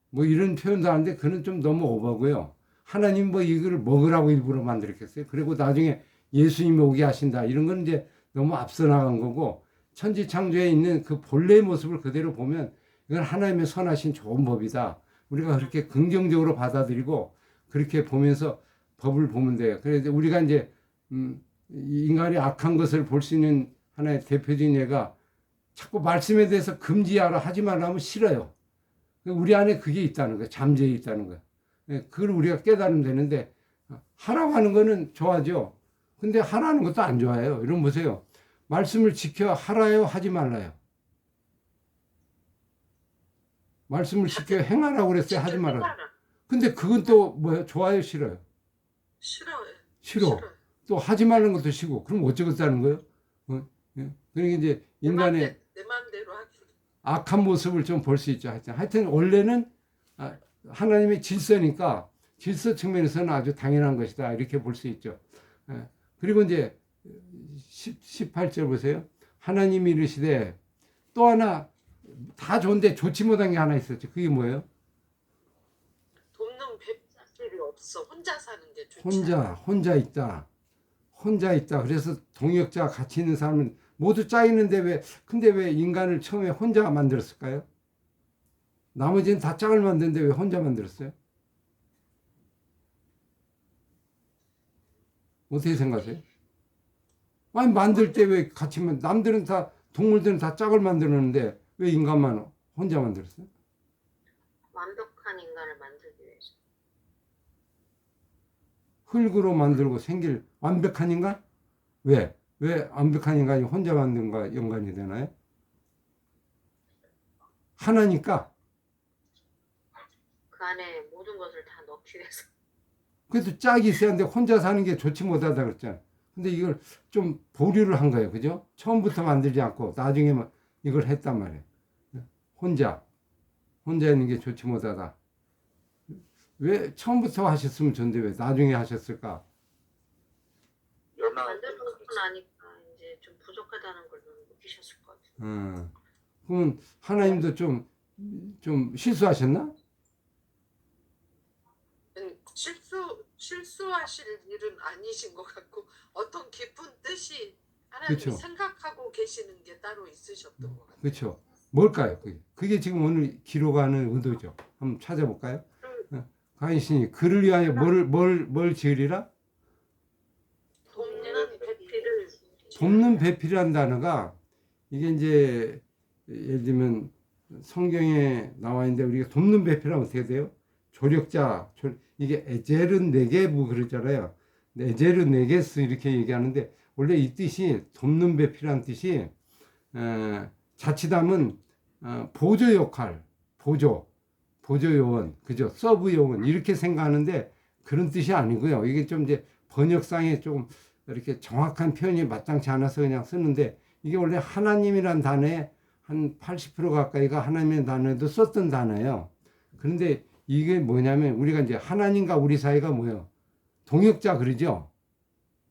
뭐 이런 표현도 하는데 그는 좀 너무 오버고요. 하나님 뭐 이걸 먹으라고 일부러 만들었겠어요. 그리고 나중에 예수님이 오게 하신다. 이런 건 이제 너무 앞서 나간 거고 천지창조에 있는 그 본래의 모습을 그대로 보면 이건 하나님의 선하신 좋은 법이다. 우리가 그렇게 긍정적으로 받아들이고 그렇게 보면서 법을 보면 돼요. 그래서 우리가 이제 인간이 악한 것을 볼 수 있는 하나의 대표적인 예가 자꾸 말씀에 대해서 금지하라 하지 말라 하면 싫어요. 우리 안에 그게 있다는 거예요. 잠재해 있다는 거예요. 그걸 우리가 깨달으면 되는데 하라고 하는 거는 좋아하죠. 근데 하라는 것도 안 좋아해요. 이러면 보세요. 말씀을 지켜 하라요 하지 말라요. 말씀을 지켜 행하라고 그랬어요. 하지 말아요. 근데 그건 또 뭐예요? 좋아요 싫어요? 싫어. 또 하지 말는 것도 싫고 그럼 어쩌겠다는 거예요? 그러니까 이제 인간의 내 마음대로 하기. 악한 모습을 좀 볼 수 있죠. 하여튼 원래는 하나님의 질서니까 질서 측면에서는 아주 당연한 것이다. 이렇게 볼 수 있죠. 그리고 이제 18절 보세요. 하나님이 이르시되 또 하나 다 좋은데 좋지 못한 게 하나 있었죠. 그게 뭐예요? 돕는 배필이 없어. 혼자 사는 게 좋지. 혼자 있다. 그래서 동역자 같이 있는 사람은 모두 짜 있는데 근데 왜 인간을 처음에 혼자 만들었을까요? 나머지는 다 짝을 만드는데 왜 혼자 만들었어요? 어떻게 생각하세요? 아니, 만들 때 왜 같이 남들은 다, 동물들은 다 짝을 만드는데 왜 인간만 혼자 만들었어요? 완벽한 인간을 만들기 위해서. 흙으로 만들고 생길 완벽한 인간? 왜 완벽한 인간이 혼자 만든 거 연관이 되나요? 하나니까. 그 안에 모든 것을 다 넣기 위해서. 그래도 짝이 있어야 하는데 혼자 사는 게 좋지 못하다 그랬잖아요. 근데 이걸 좀 보류를 한 거예요. 그죠? 처음부터 만들지 않고 나중에 이걸 했단 말이에요. 혼자 있는 게 좋지 못하다. 왜 처음부터 하셨으면 좋은데 왜 나중에 하셨을까? 만들고 나니까 이제 좀 부족하다는 걸 느끼셨을 것 같아요. 그러면 하나님도 좀 실수하셨나? 실수하실 일은 아니신 것 같고 어떤 깊은 뜻이 하나님이 그쵸. 생각하고 계시는 게 따로 있으셨던 것 같아요. 그렇죠. 뭘까요? 그게 지금 오늘 기록하는 의도죠. 한번 찾아볼까요? 가인신이 그를 위하여 뭘 지으리라? 돕는 배필을 돕는 배필이라는 단어가 이게 이제 예를 들면 성경에 나와 있는데 우리가 돕는 배필하면 어떻게 돼요? 조력자, 이게 에제르 네게부 그러잖아요. 에제르 네게스 이렇게 얘기하는데 원래 이 뜻이 돕는 배필이라는 뜻이 자칫하면 보조 역할, 보조 요원, 그죠? 서브 요원 이렇게 생각하는데 그런 뜻이 아니고요. 이게 좀 이제 번역상에 좀 이렇게 정확한 표현이 마땅치 않아서 그냥 쓰는데 이게 원래 하나님이란 단어에 한 80% 가까이가 하나님의 단어에도 썼던 단어예요. 그런데 이게 뭐냐면 우리가 이제 하나님과 우리 사이가 뭐예요? 동역자 그러죠?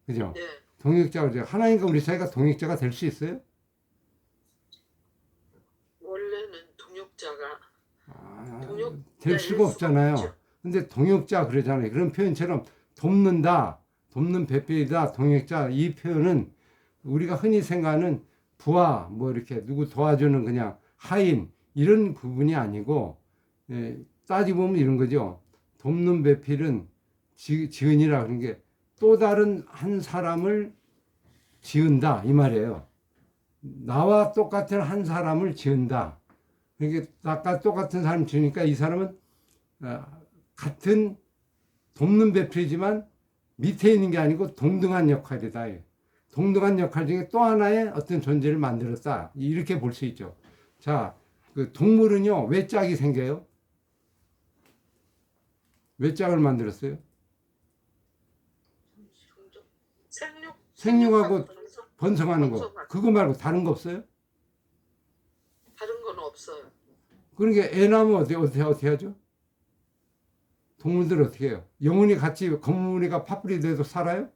그죠? 네. 동역자 그러죠? 하나님과 우리 사이가 동역자가 될 수 있어요? 원래는 동역자가 아, 동역 될 수가 없잖아요. 근데 동역자 그러잖아요. 그런 표현처럼 돕는다, 돕는 배필이다, 동역자 이 표현은 우리가 흔히 생각하는 부하 뭐 이렇게 누구 도와주는 그냥 하인 이런 부분이 아니고 따지고 보면 이런 거죠. 돕는 배필은 지은이라 그런 게 또 다른 한 사람을 지은다 이 말이에요. 나와 똑같은 한 사람을 지은다. 그러니까 나와 똑같은 사람 지으니까 이 사람은 같은 돕는 배필이지만 밑에 있는 게 아니고 동등한 역할이다. 동등한 역할 중에 또 하나의 어떤 존재를 만들었다. 이렇게 볼 수 있죠. 자, 그 동물은요, 왜 짝이 생겨요? 왜 짝을 만들었어요? 생육하고 번성하는 거. 그거 말고 다른 거 없어요? 다른 건 없어요. 그러니까 애 낳으면 어떻게 하죠? 동물들 어떻게 해요? 영혼이 같이 거물이가 파뿌리 돼도 살아요?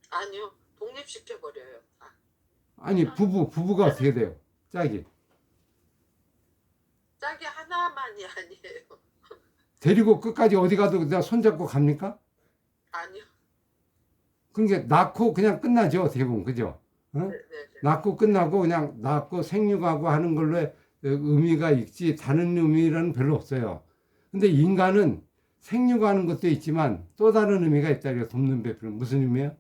아니요. 독립시켜 버려요. 아니 부부가 어떻게 돼요? 짝이 짝이 하나만이 아니에요. 데리고 끝까지 어디 가도 그냥 손잡고 갑니까? 아니요. 그러니까 낳고 그냥 끝나죠 어떻게 보면 그죠? 어? 네. 낳고 끝나고 그냥 낳고 생육하고 하는 걸로 의미가 있지 다른 의미라는 별로 없어요. 근데 인간은 생육하는 것도 있지만 또 다른 의미가 있다. 이거 돕는 배필은 무슨 의미예요?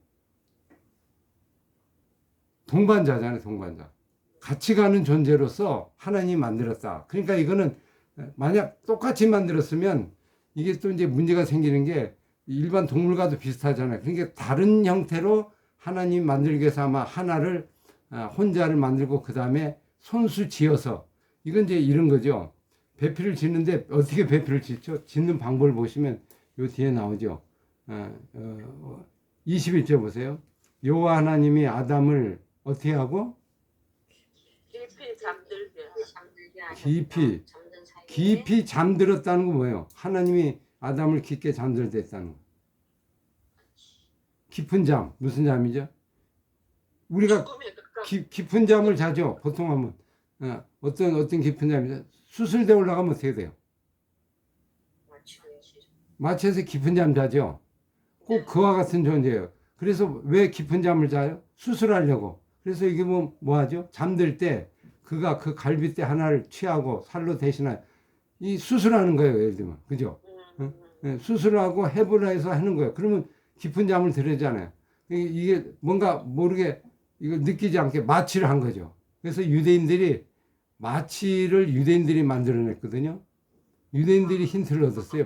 동반자잖아요, 동반자. 같이 가는 존재로서 하나님이 만들었다. 그러니까 이거는 만약 똑같이 만들었으면 이게 또 이제 문제가 생기는 게 일반 동물과도 비슷하잖아요. 그러니까 다른 형태로 하나님 만들기 위해서 아마 하나를 혼자를 만들고 그 다음에 손수 지어서 이건 이제 이런 거죠. 배필을 짓는데 어떻게 배필을 짓죠? 짓는 방법을 보시면 요 뒤에 나오죠. 21절 보세요. 여호와 하나님이 아담을 어떻게 하고 깊이 잠들게 깊이 잠들었다는 건 뭐예요? 하나님이 아담을 깊게 잠들게 했다는 거. 깊은 잠 무슨 잠이죠? 우리가 깊은 잠을 자죠. 보통 하면 어떤 깊은 잠이죠? 수술대 올라가면 어떻게 돼요? 마취해서 깊은 잠 자죠. 꼭 그와 같은 존재예요. 그래서 왜 깊은 잠을 자요? 수술하려고. 그래서 이게 뭐 하죠? 잠들 때 그가 그 갈빗대 하나를 취하고 살로 대신하여 이 수술하는 거예요. 예를 들면 그죠? 수술하고 해부해서 하는 거예요. 그러면 깊은 잠을 들으잖아요. 이게 뭔가 모르게 이걸 느끼지 않게 마취를 한 거죠. 그래서 유대인들이 마취를 유대인들이 만들어냈거든요. 유대인들이 힌트를 얻었어요.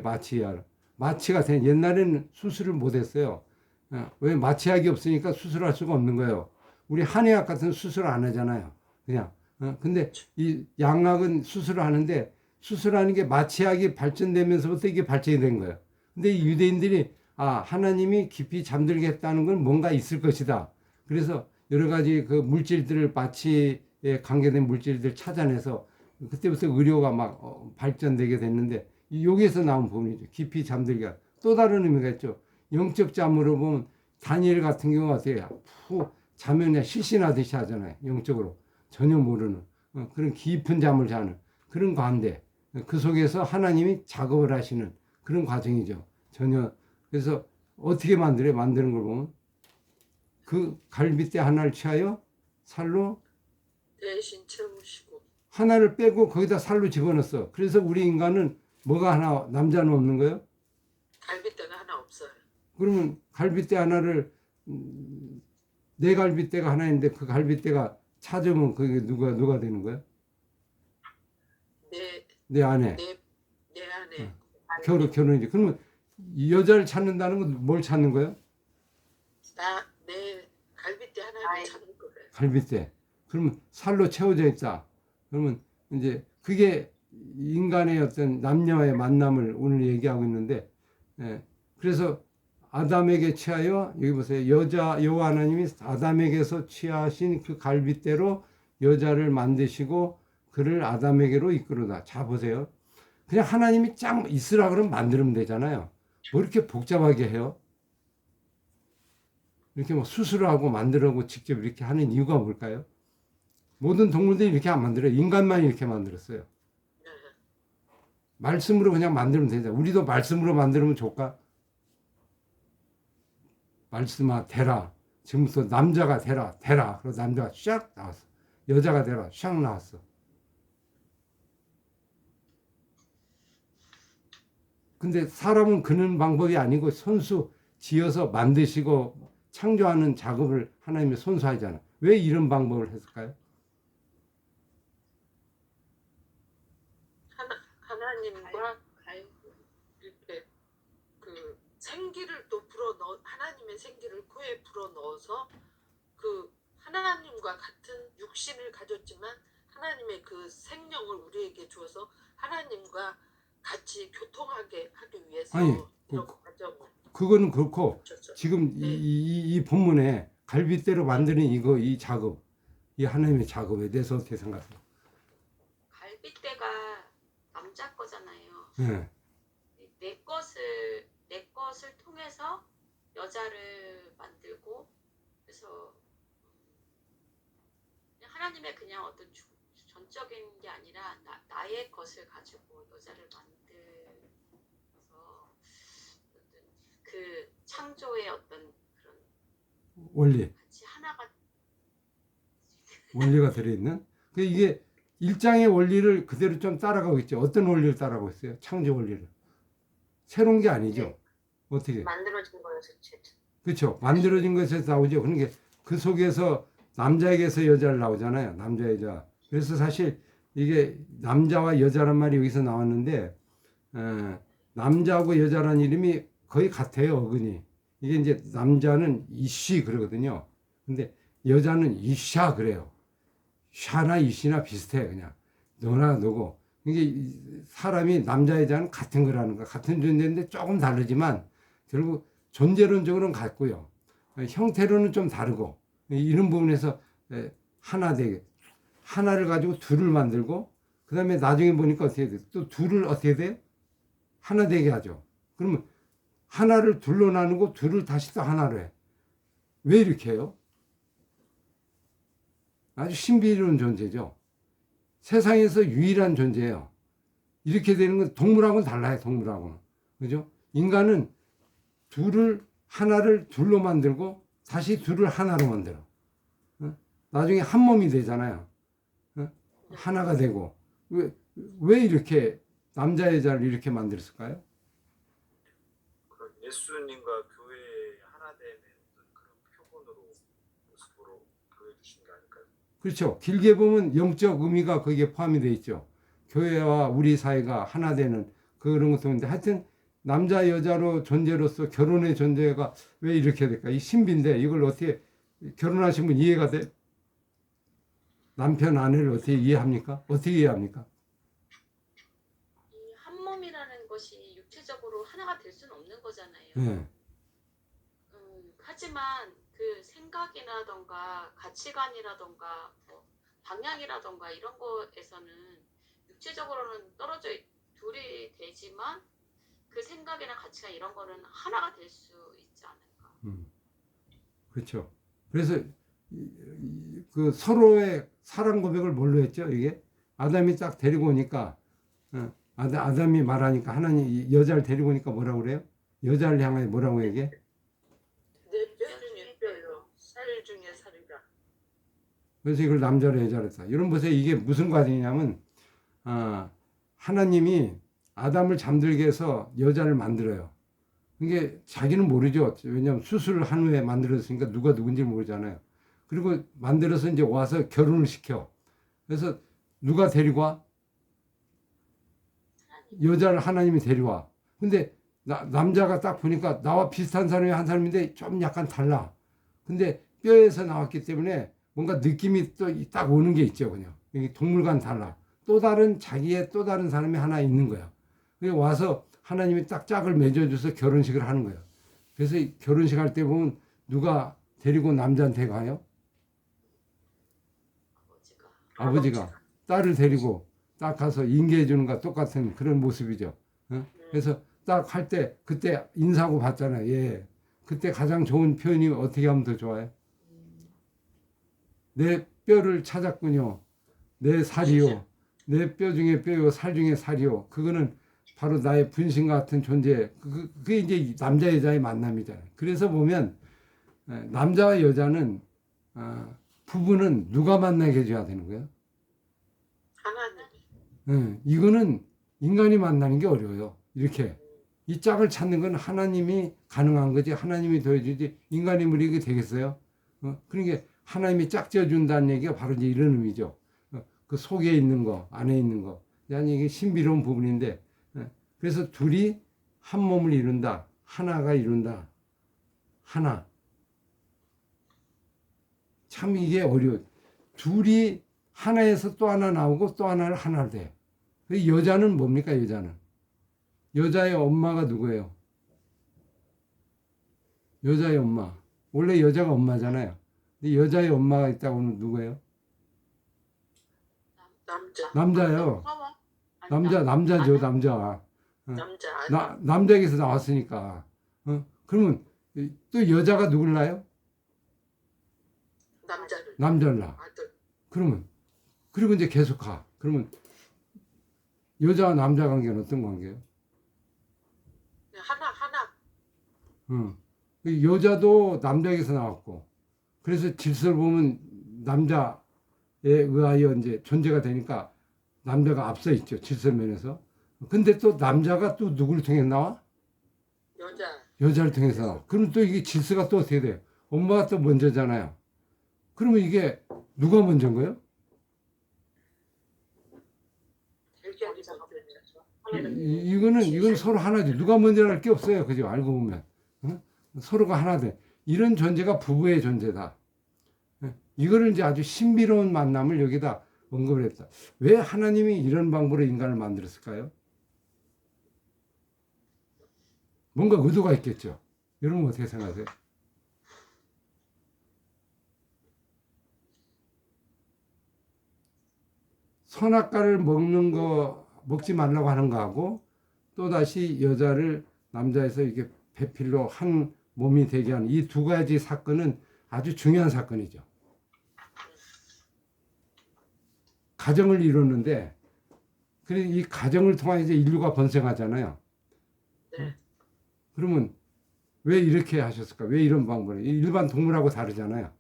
마취가 된 옛날에는 수술을 못했어요. 왜 마취약이 없으니까 수술할 수가 없는 거예요. 우리 한의학 같은 수술 안 하잖아요. 그냥. 근데 이 양학은 수술을 하는데 수술하는 게 마취약이 발전되면서부터 이게 발전이 된 거예요. 근데 이 유대인들이 하나님이 깊이 잠들게 했다는 건 뭔가 있을 것이다. 그래서 여러 가지 그 물질들을 마취에 관계된 물질들 찾아내서 그때부터 의료가 막 발전되게 됐는데 여기에서 나온 부분이죠. 깊이 잠들게. 또 다른 의미가 있죠. 영적 잠으로 보면 다니엘 같은 경우가 어떻게 푹 자면 그냥 실신하듯이 하잖아요. 영적으로 전혀 모르는 그런 깊은 잠을 자는 그런 가운데 그 속에서 하나님이 작업을 하시는 그런 과정이죠. 전혀. 그래서 어떻게 만들어요? 만드는 걸 보면 그 갈빗대 하나를 취하여 살로 대신 채우시고 하나를 빼고 거기다 살로 집어넣었어. 그래서 우리 인간은 뭐가 하나 남자는 없는 거예요? 갈빗대가 하나 없어요. 그러면 갈빗대 하나를 네 갈빗대가 하나 있는데 그 갈빗대가 찾으면 그게 누가 되는 거예요? 내 안에. 내 안에 결혼이지. 그러면 이 여자를 찾는다는 건 뭘 찾는 거예요? 내 갈빗대 하나를 찾는 거예요. 갈빗대. 그러면 살로 채워져 있다. 그러면 이제 그게 인간의 어떤 남녀의 만남을 오늘 얘기하고 있는데, 그래서 아담에게 취하여 여기 보세요. 여호와 하나님이 아담에게서 취하신 그 갈빗대로 여자를 만드시고 그를 아담에게로 이끌어다. 자 보세요. 그냥 하나님이 짱 있으라 그러면 만들면 되잖아요. 뭐 이렇게 복잡하게 해요? 이렇게 뭐 수술하고 만들고 직접 이렇게 하는 이유가 뭘까요? 모든 동물들이 이렇게 안 만들어요. 인간만 이렇게 만들었어요. 네. 말씀으로 그냥 만들면 되잖아. 우리도 말씀으로 만들면 좋을까? 말씀아 되라. 지금부터 남자가 되라. 되라. 그래서 남자가 샥 나왔어. 여자가 되라. 샥 나왔어. 근데 사람은 그런 방법이 아니고 손수 지어서 만드시고 창조하는 작업을 하나님이 손수하잖아. 왜 이런 방법을 했을까요? 하나님과 이렇게 그 생기를 또 불어넣어 하나님의 생기를 코에 불어넣어서 그 하나님과 같은 육신을 가졌지만 하나님의 그 생명을 우리에게 주어서 하나님과 같이 교통하게 하기 위해서 아니, 이런 과정을 그거는 그렇고 거쳤죠. 지금 네. 이 본문에 갈빗대로 만드는 이 작업, 이 하나님의 작업에 대해서 어떻게 생각해요? 갈빗대가 남자 거잖아요. 네. 내 것을 통해서 여자를 만들고 그래서 그냥 하나님의 그냥 어떤 전적인 게 아니라 나의 것을 가지고 여자를 만들어서 어떤 그 창조의 어떤 그런 원리, 같이 하나가 원리가 들어있는. 그 이게 일장의 원리를 그대로 좀 따라가고 있죠. 어떤 원리를 따라가고 있어요? 창조 원리를. 새로운 게 아니죠. 네. 어떻게? 만들어진 거여서 그렇죠. 만들어진 것에서 나오죠. 그러니까 그 속에서 남자에게서 여자를 나오잖아요. 남자 여자. 그래서 사실 이게 남자와 여자란 말이 여기서 나왔는데 남자하고 여자란 이름이 거의 같아요. 어근이. 이게 이제 남자는 이쉬 그러거든요. 근데 여자는 이샤 그래요. 샤나 이시나 비슷해 그냥. 너나 너고. 이게 사람이 남자 여자는 같은 거라는 거. 같은 존재인데 조금 다르지만 결국 존재론적으로는 같고요. 형태로는 좀 다르고 이런 부분에서 하나 되게 하나를 가지고 둘을 만들고 그 다음에 나중에 보니까 어떻게 돼? 또 둘을 어떻게 돼? 하나 되게 하죠. 그러면 하나를 둘로 나누고 둘을 다시 또 하나로 해. 왜 이렇게 해요? 아주 신비로운 존재죠. 세상에서 유일한 존재예요. 이렇게 되는 건 동물하고는 달라요. 동물하고는. 그죠? 인간은 하나를 둘로 만들고 다시 둘을 하나로 만들어. 나중에 한 몸이 되잖아요. 하나가 되고. 왜 이렇게 남자 여자를 이렇게 만들었을까요? 그런 예수님과 교회의 하나 되는 그런 표본으로 모습으로 보여주신 게 아닐까요? 그렇죠. 길게 보면 영적 의미가 거기에 포함이 되어 있죠. 교회와 우리 사이가 하나 되는 그런 것도 있는데 하여튼 남자 여자로 존재로서 결혼의 존재가 왜 이렇게 될까? 이 신비인데 이걸 어떻게 결혼하신 분 이해가 돼? 남편 아내를 어떻게 이해합니까? 어떻게 이해합니까? 이 한 몸이라는 것이 육체적으로 하나가 될 수는 없는 거잖아요. 네. 하지만 그 생각이라던가 가치관이라던가 뭐 방향이라던가 이런 거에서는 육체적으로는 떨어져 둘이 되지만 그 생각이나 가치관 이런 거는 하나가 될 수 있지 않을까. 그렇죠. 그래서 그 서로의 사랑 고백을 뭘로 했죠? 이게 아담이 딱 데리고 오니까 아담이 말하니까 하나님 여자를 데리고 오니까 뭐라고 그래요? 여자를 향해 뭐라고 얘기해? 내 뼈 중에 뼈요. 살 중에 살이다. 그래서 이걸 남자로 여자로 했다. 이런 보세요. 이게 무슨 과정이냐면 하나님이 아담을 잠들게 해서 여자를 만들어요. 이게 자기는 모르죠. 왜냐하면 수술을 한 후에 만들었으니까 누가 누군지 모르잖아요. 그리고 만들어서 이제 와서 결혼을 시켜. 그래서 누가 데리고 와? 여자를 하나님이 데려와. 근데 남자가 딱 보니까 나와 비슷한 사람이 한 사람인데 좀 약간 달라. 근데 뼈에서 나왔기 때문에 뭔가 느낌이 또 딱 오는 게 있죠. 그냥. 이게 동물과는 달라. 또 다른 자기의 또 다른 사람이 하나 있는 거야. 그래서 와서 하나님이 딱 짝을 맺어줘서 결혼식을 하는 거예요. 그래서 결혼식 할 때 보면 누가 데리고 남자한테 가요? 아버지가 딸을 데리고 딱 가서 인계해 주는 것과 똑같은 그런 모습이죠. 그래서 딱 할 때 그때 인사하고 봤잖아요. 예. 그때 가장 좋은 표현이 어떻게 하면 더 좋아요? 내 뼈를 찾았군요. 내 살이요. 내 뼈 중에 뼈요, 살 중에 살이요. 그거는 바로 나의 분신 같은 존재. 그게 이제 남자 여자의 만남이잖아요. 그래서 보면 남자와 여자는 부부는 누가 만나게 해줘야 되는 거예요? 하나님이. 이거는 인간이 만나는 게 어려워요. 이렇게 이 짝을 찾는 건 하나님이 가능한 거지. 하나님이 더해주지. 인간이 이게 되겠어요? 그러니까 하나님이 짝 지어준다는 얘기가 바로 이제 이런 의미죠. 그 속에 있는 거, 안에 있는 거. yani 이게 신비로운 부분인데, 그래서 둘이 한 몸을 이룬다. 하나가 이룬다. 하나. 참 이게 어려워. 둘이 하나에서 또 하나 나오고 또 하나를 하나 돼. 여자는 뭡니까, 여자는? 여자의 엄마가 누구예요? 여자의 엄마. 원래 여자가 엄마잖아요. 근데 여자의 엄마가 있다고 하면 누구예요? 남자. 남자요. 남자죠, 남자. 남자. 남자에게서 나왔으니까. 그러면 또 여자가 누굴 낳아요? 남자를 낳아. 아들. 그러면, 그리고 이제 계속 가. 그러면 여자와 남자 관계는 어떤 관계예요? 하나. 여자도 남자에게서 나왔고, 그래서 질서를 보면 남자에 의하여 이제 존재가 되니까 남자가 앞서 있죠, 질서 면에서. 근데 또 남자가 또 누구를 통해 나와? 여자를 통해서 나와. 그럼 또 이게 질서가 또 어떻게 돼요? 엄마가 또 먼저잖아요. 그러면 이게 누가 먼저인 거예요? 이거는 서로 하나지. 누가 먼저랄 게 없어요. 그죠? 알고 보면. 서로가 하나 돼. 이런 존재가 부부의 존재다. 이거를 이제 아주 신비로운 만남을 여기다 언급을 했다. 왜 하나님이 이런 방법으로 인간을 만들었을까요? 뭔가 의도가 있겠죠. 여러분 어떻게 생각하세요? 선악과를 먹지 말라고 하는 거하고, 또다시 여자를 남자에서 이렇게 배필로 한 몸이 되게 하는 이 두 가지 사건은 아주 중요한 사건이죠. 가정을 이뤘는데, 그래서 이 가정을 통해 이제 인류가 번성하잖아요. 그러면 왜 이렇게 하셨을까? 왜 이런 방법을? 일반 동물하고 다르잖아요.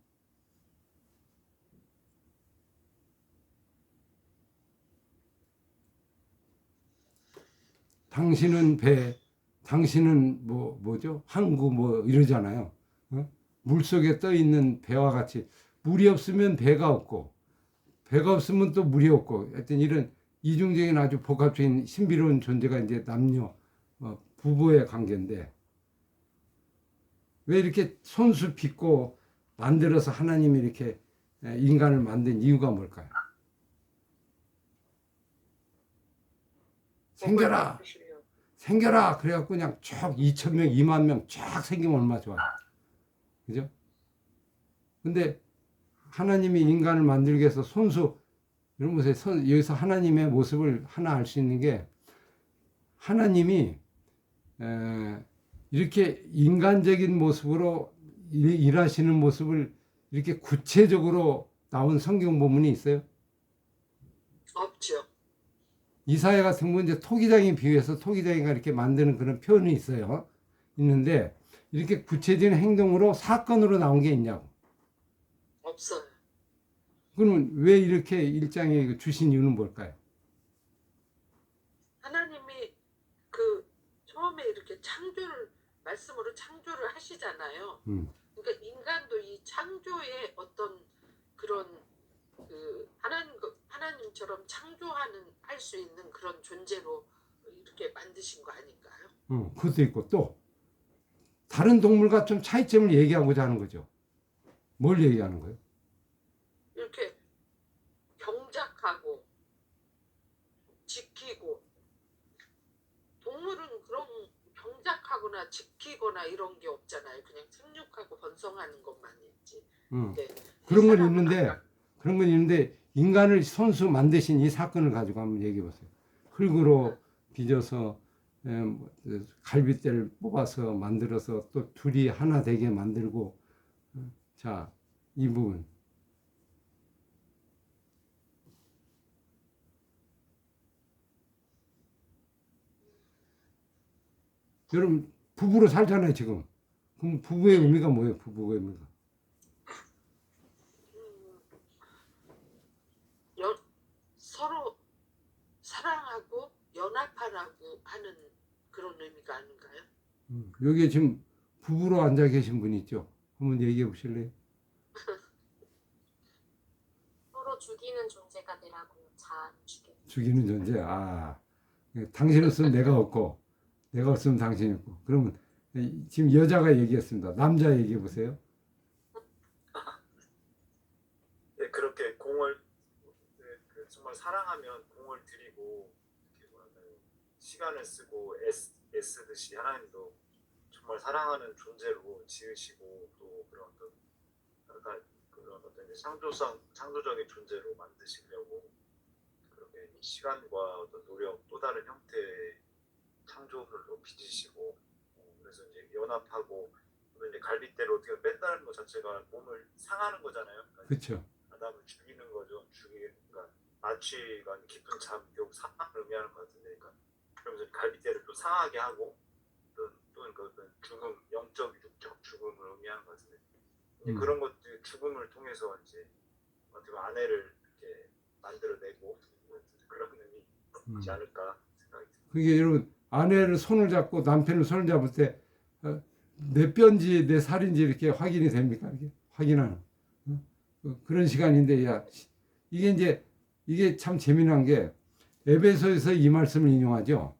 당신은 배, 당신은 뭐죠? 항구 이러잖아요. 물속에 떠 있는 배와 같이 물이 없으면 배가 없고, 배가 없으면 또 물이 없고, 하여튼 이런 이중적인 아주 복합적인 신비로운 존재가 이제 남녀 부부의 관계인데, 왜 이렇게 손수 빚고 만들어서 하나님이 이렇게 인간을 만든 이유가 뭘까요? 생겨라 그래갖고 그냥 쫙 2,000명 2만 명 쫙 생기면 얼마나 좋아요. 그죠? 근데 하나님이 인간을 만들기 위해서 손수, 여러분 보세요. 여기서 하나님의 모습을 하나 알 수 있는 게, 하나님이 이렇게 인간적인 모습으로 일하시는 모습을 이렇게 구체적으로 나온 성경 본문이 있어요? 없죠. 이사야 같은 건 이제 토기장에 비유해서 토기장이가 이렇게 만드는 그런 표현이 있어요. 있는데 이렇게 구체적인 행동으로 사건으로 나온 게 있냐고. 없어요. 그러면 왜 이렇게 일장에 주신 이유는 뭘까요? 하나님이 처음에 이렇게 말씀으로 창조를 하시잖아요. 그러니까 인간도 이 창조의 어떤 그런 하나님처럼 할 수 있는 그런 존재로 이렇게 만드신 거 아닐까요? 그것도 있고, 또 다른 동물과 좀 차이점을 얘기하고자 하는 거죠. 뭘 얘기하는 거예요? 이렇게 경작하고 지키고, 동물은 그런 경작하거나 지키거나 이런 게 없잖아요. 그냥 생육하고 번성하는 것만 있지. 그런 건 있는데 인간을 손수 만드신 이 사건을 가지고 한번 얘기해 보세요. 흙으로 빚어서 갈빗대를 뽑아서 만들어서 또 둘이 하나 되게 만들고, 자, 이 부분. 여러분 부부로 살잖아요 지금. 그럼 부부의 의미가 뭐예요? 부부의 의미가 서로 사랑하고 연합하라고 하는 그런 의미가 아닌가요? 여기에 지금 부부로 앉아 계신 분 있죠? 한번 얘기해 보실래요? 서로 죽이는 존재가 되라고요. 자, 죽이는 존재. 아, 당신 없으면 내가 없고 내가 없으면 당신이 없고. 그러면 지금 여자가 얘기했습니다. 남자 얘기해 보세요. 네, 그렇게 공을 정말 사랑하면 공을 들이고 이렇게 뭐랄까요, 시간을 쓰고 애쓰듯이 하나님도 정말 사랑하는 존재로 지으시고 또 그런 어떤 이제 창조적인 존재로 만드시려고 그렇게 시간과 어떤 노력 또 다른 형태의 창조물로 빚으시고, 그래서 이제 연합하고 이제 갈빗대로 어떻게 뺀다는 것 자체가 몸을 상하는 거잖아요. 그렇죠. 아담을 죽이는 거죠. 그러니까 마취가 깊은 잠, 결국 상함을 의미하는 것 같은데, 그러니까 그러면서 갈빗대를 또 상하게 하고 또 그 죽음, 영적, 육적 죽음을 의미하는 것 같은데, 그런 것들 죽음을 통해서 이제 어떻게 보면 아내를 이렇게 만들어내고 그런 의미지 않을까 생각이 듭니다. 그게 여러분 아내를 손을 잡고 남편을 손을 잡을 때 내 뼈인지 내 살인지 이렇게 확인이 됩니까? 이렇게 확인하는 그런 시간인데, 야, 이게 참 재미난 게 에베소에서 이 말씀을 인용하죠.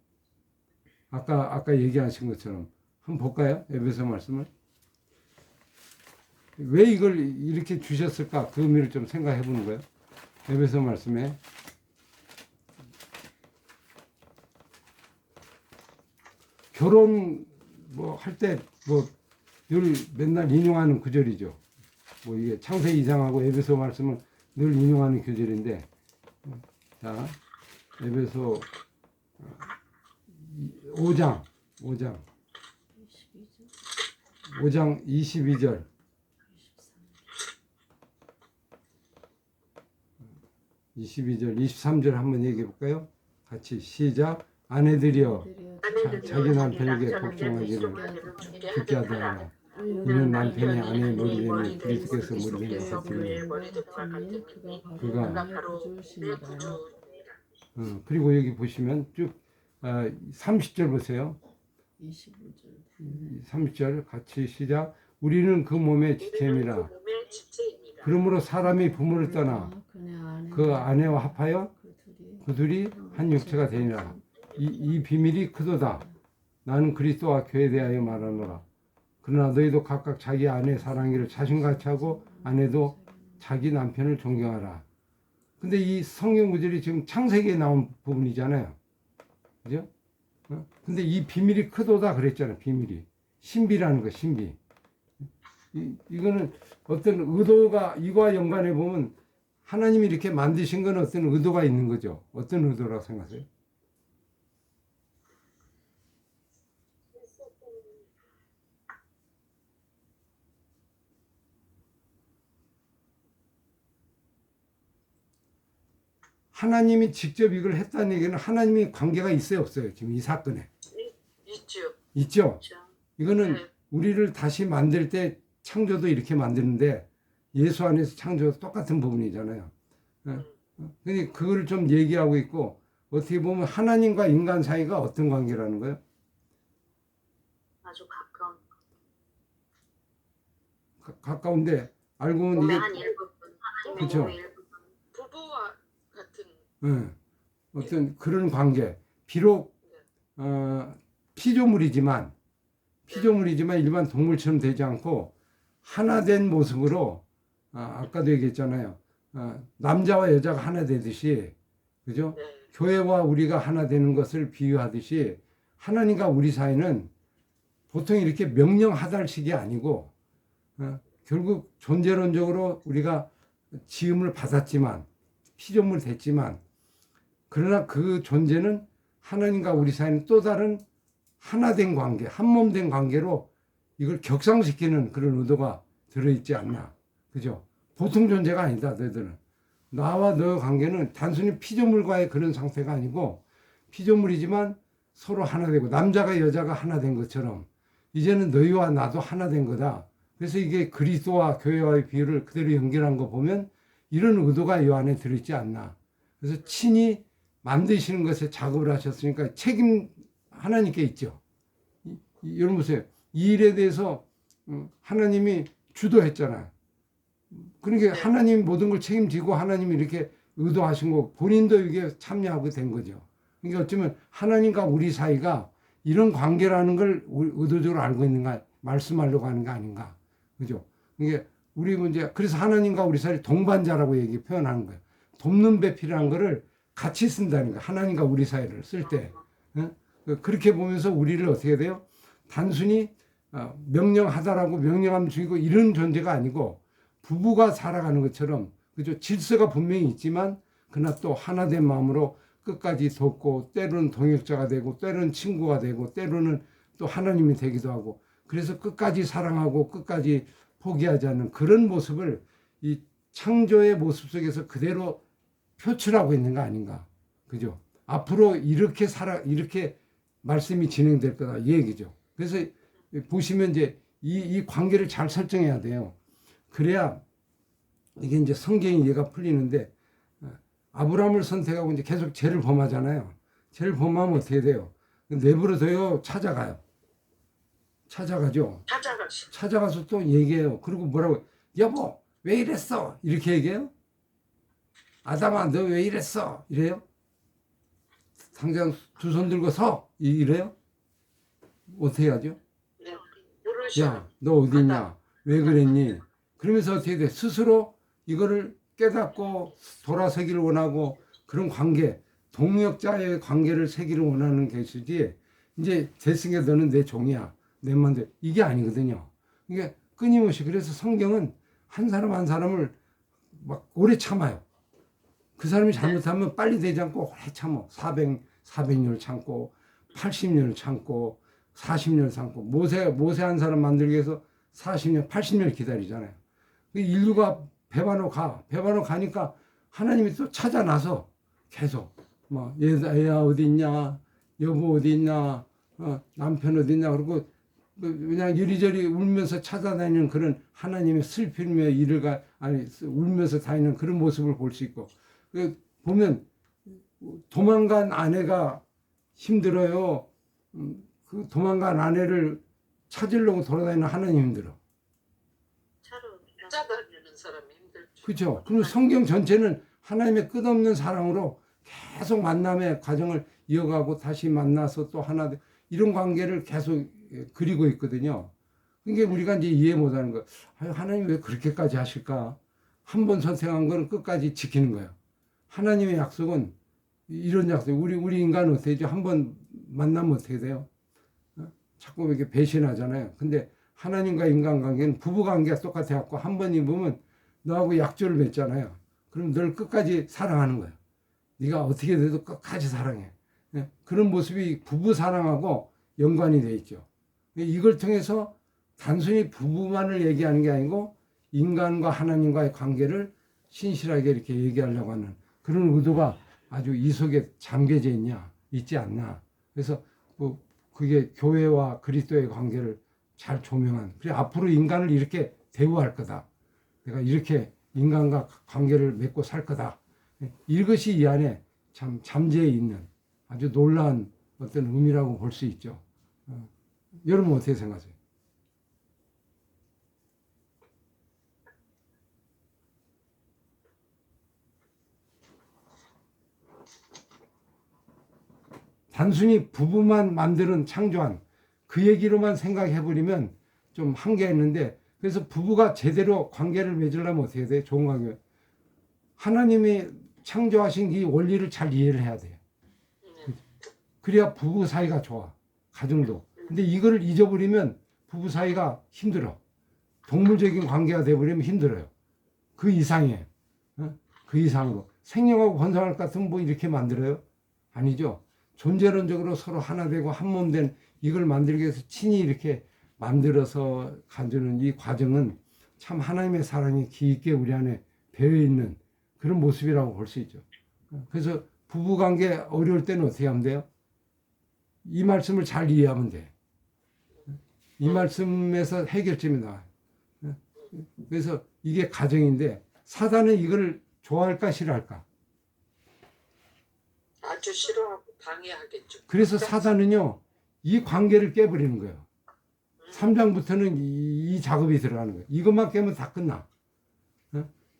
아까 얘기하신 것처럼 한번 볼까요? 에베소 말씀을. 왜 이걸 이렇게 주셨을까? 그 의미를 좀 생각해 보는 거예요. 에베소 말씀에 결혼 뭐 할 때 뭐 늘 맨날 인용하는 구절이죠. 뭐 이게 창세기 2장하고 에베소 말씀을 늘 인용하는 구절인데, 자, 에베소 5장 22절. 22절, 23절 한번 얘기해 볼까요? 같이 시작. 아내들이여 자기 남편에게 복종하기를 듣게 하더라. 이는 남편이 아내의 머리되니 그리스도께서 머리된 것 같으니 그가 그리고 여기 보시면 쭉 30절 보세요. 30절 같이 시작. 우리는 그 몸의 지체임이라. 그러므로 사람이 부모를 떠나 그 아내와 합하여 그 둘이 한 육체가 되니라. 이 비밀이 크도다. 나는 그리스도와 교회에 대하여 말하노라. 그러나 너희도 각각 자기 아내 사랑하기를 자신같이 하고 아내도 자기 남편을 존경하라. 근데 이 성경 구절이 지금 창세기에 나온 부분이잖아요. 그죠? 근데 이 비밀이 크도다 그랬잖아요. 비밀이. 신비라는 거, 신비. 이거는 어떤 의도가, 이거와 연관해 보면 하나님이 이렇게 만드신 건 어떤 의도가 있는 거죠. 어떤 의도라고 생각하세요? 하나님이 직접 이걸 했다는 얘기는 하나님이 관계가 있어요, 없어요? 지금 이 사건에. 있죠. 있죠? 이거는 네. 우리를 다시 만들 때 창조도 이렇게 만드는데 예수 안에서 창조도 똑같은 부분이잖아요. 근데 그걸 좀 얘기하고 있고, 어떻게 보면 하나님과 인간 사이가 어떤 관계라는 거예요? 아주 가까운 가까운데 알고 보면 몸의 이게 한 일부분, 하나님의 그쵸. 몸의 일부분. 부부와 같은 어떤 그런 관계. 비록 피조물이지만 일반 동물처럼 되지 않고 하나 된 모습으로, 아까도 얘기했잖아요. 남자와 여자가 하나 되듯이, 그죠? 네. 교회와 우리가 하나 되는 것을 비유하듯이 하나님과 우리 사이는 보통 이렇게 명령하달식이 아니고, 결국 존재론적으로 우리가 지음을 받았지만 피조물 됐지만 그러나 그 존재는 하나님과 우리 사이는 또 다른 하나된 관계, 한몸된 관계로 이걸 격상시키는 그런 의도가 들어있지 않나. 그죠? 보통 존재가 아니다, 너희들은. 나와 너의 관계는 단순히 피조물과의 그런 상태가 아니고 피조물이지만 서로 하나 되고 남자가 여자가 하나 된 것처럼 이제는 너희와 나도 하나 된 거다. 그래서 이게 그리스도와 교회와의 비유를 그대로 연결한 거 보면 이런 의도가 이 안에 들어있지 않나. 그래서 친히 만드시는 것에 작업을 하셨으니까 책임 하나님께 있죠. 여러분 보세요. 이 일에 대해서 하나님이 주도했잖아요. 그러니까 하나님이 모든 걸 책임지고 하나님이 이렇게 의도하신 거 본인도 이게 참여하고 된 거죠. 그러니까 어쩌면 하나님과 우리 사이가 이런 관계라는 걸 의도적으로 알고 있는가 말씀하려고 하는 거 아닌가. 그죠? 이게 우리 문제 그래서 하나님과 우리 사이 동반자라고 얘기 표현하는 거예요. 돕는 배필이라는 거를 같이 쓴다는 거예요. 하나님과 우리 사이를 쓸 때. 그렇게 보면서 우리를 어떻게 돼요? 단순히 명령하다라고 명령하면 죽이고 이런 존재가 아니고 부부가 살아가는 것처럼 그죠? 질서가 분명히 있지만 그러나 또 하나된 마음으로 끝까지 돕고 때로는 동역자가 되고 때로는 친구가 되고 때로는 또 하나님이 되기도 하고 그래서 끝까지 사랑하고 끝까지 포기하지 않는 그런 모습을 이 창조의 모습 속에서 그대로 표출하고 있는 거 아닌가. 그죠? 앞으로 이렇게 말씀이 진행될 거다. 이 얘기죠. 그래서 보시면 이제 이 관계를 잘 설정해야 돼요. 그래야 이게 이제 성경이 이해가 풀리는데 아브라함을 선택하고 이제 계속 죄를 범하잖아요. 죄를 범하면 어떻게 돼요? 내버려둬요. 찾아가요. 찾아가죠. 찾아가서 또 얘기해요. 그리고 뭐라고? 여보, 왜 이랬어? 이렇게 얘기해요? 아담아, 너 왜 이랬어? 이래요? 당장 두 손 들고 서! 이래요? 어떻게 하죠? 야, 너 어딨냐? 왜 그랬니? 그러면서 어떻게 돼? 스스로 이거를 깨닫고 돌아서기를 원하고 그런 관계, 동역자의 관계를 세기를 원하는 것이지 이제 됐으니까 너는 내 종이야. 내 맘대로. 이게 아니거든요. 이게 끊임없이 그래서 성경은 한 사람 한 사람을 막 오래 참아요. 그 사람이 잘못하면 빨리 되지 않고 오래 참어. 400년 참고 80년 참고 40년 참고 모세 한 사람 만들기 위해서 40년, 80년 기다리잖아요. 인류가 배반으로 가니까 하나님이 또 찾아 나서 계속 뭐 얘야 어디 있냐, 여보 어디 있냐, 남편 어디 있냐 그러고 그냥 이리저리 울면서 찾아다니는 그런 하나님의 슬피며 울면서 다니는 그런 모습을 볼 수 있고 보면 도망간 아내가 힘들어요. 그 도망간 아내를 찾으려고 돌아다니는 하나님 힘들어. 찾아다니는 사람이 힘들죠. 그렇죠. 그럼 성경 전체는 하나님의 끝없는 사랑으로 계속 만남의 과정을 이어가고 다시 만나서 또 하나 이런 관계를 계속 그리고 있거든요. 그러니까 우리가 이제 이해 못하는 거. 하나님 왜 그렇게까지 하실까? 한 번 선택한 거는 끝까지 지키는 거예요. 하나님의 약속은 이런 약속. 우리 인간은 어떻게 되죠? 한 번 만나면 어떻게 돼요? 자꾸 이렇게 배신하잖아요. 근데 하나님과 인간 관계는 부부 관계가 똑같아갖고 한 번 입으면 너하고 약조를 맺잖아요. 그럼 널 끝까지 사랑하는 거예요. 네가 어떻게 돼도 끝까지 사랑해. 그런 모습이 부부 사랑하고 연관이 돼 있죠. 이걸 통해서 단순히 부부만을 얘기하는 게 아니고 인간과 하나님과의 관계를 신실하게 이렇게 얘기하려고 하는 그런 의도가 아주 이 속에 잠겨져 있지 않나. 그래서 뭐 그게 교회와 그리스도의 관계를 잘 조명한. 그래 앞으로 인간을 이렇게 대우할 거다. 내가 이렇게 인간과 관계를 맺고 살 거다. 이것이 이 안에 참 잠재해 있는 아주 놀라운 어떤 의미라고 볼 수 있죠. 여러분 어떻게 생각하세요? 단순히 부부만 만드는 창조한 그 얘기로만 생각해버리면 좀 한계가 있는데 그래서 부부가 제대로 관계를 맺으려면 어떻게 돼요? 좋은 관계. 하나님이 창조하신 이 원리를 잘 이해를 해야 돼요. 그래야 부부 사이가 좋아. 가정도. 근데 이거를 잊어버리면 부부 사이가 힘들어. 동물적인 관계가 돼버리면 힘들어요. 그 이상이에요. 그 이상으로. 생명하고 번성할 것 같으면 뭐 이렇게 만들어요? 아니죠. 존재론적으로 서로 하나 되고 한 몸 된 이걸 만들기 위해서 친히 이렇게 만들어서 가지는 이 과정은 참 하나님의 사랑이 깊게 우리 안에 배어 있는 그런 모습이라고 볼 수 있죠. 그래서 부부관계 어려울 때는 어떻게 하면 돼요? 이 말씀을 잘 이해하면 돼. 이 말씀에서 해결점이 나와요. 그래서 이게 가정인데 사단은 이걸 좋아할까 싫어할까? 아주 싫어하고 방해하겠죠. 그래서 사단은요 이 관계를 깨버리는 거예요. 3장부터는 이 작업이 들어가는 거예요. 이것만 깨면 다 끝나.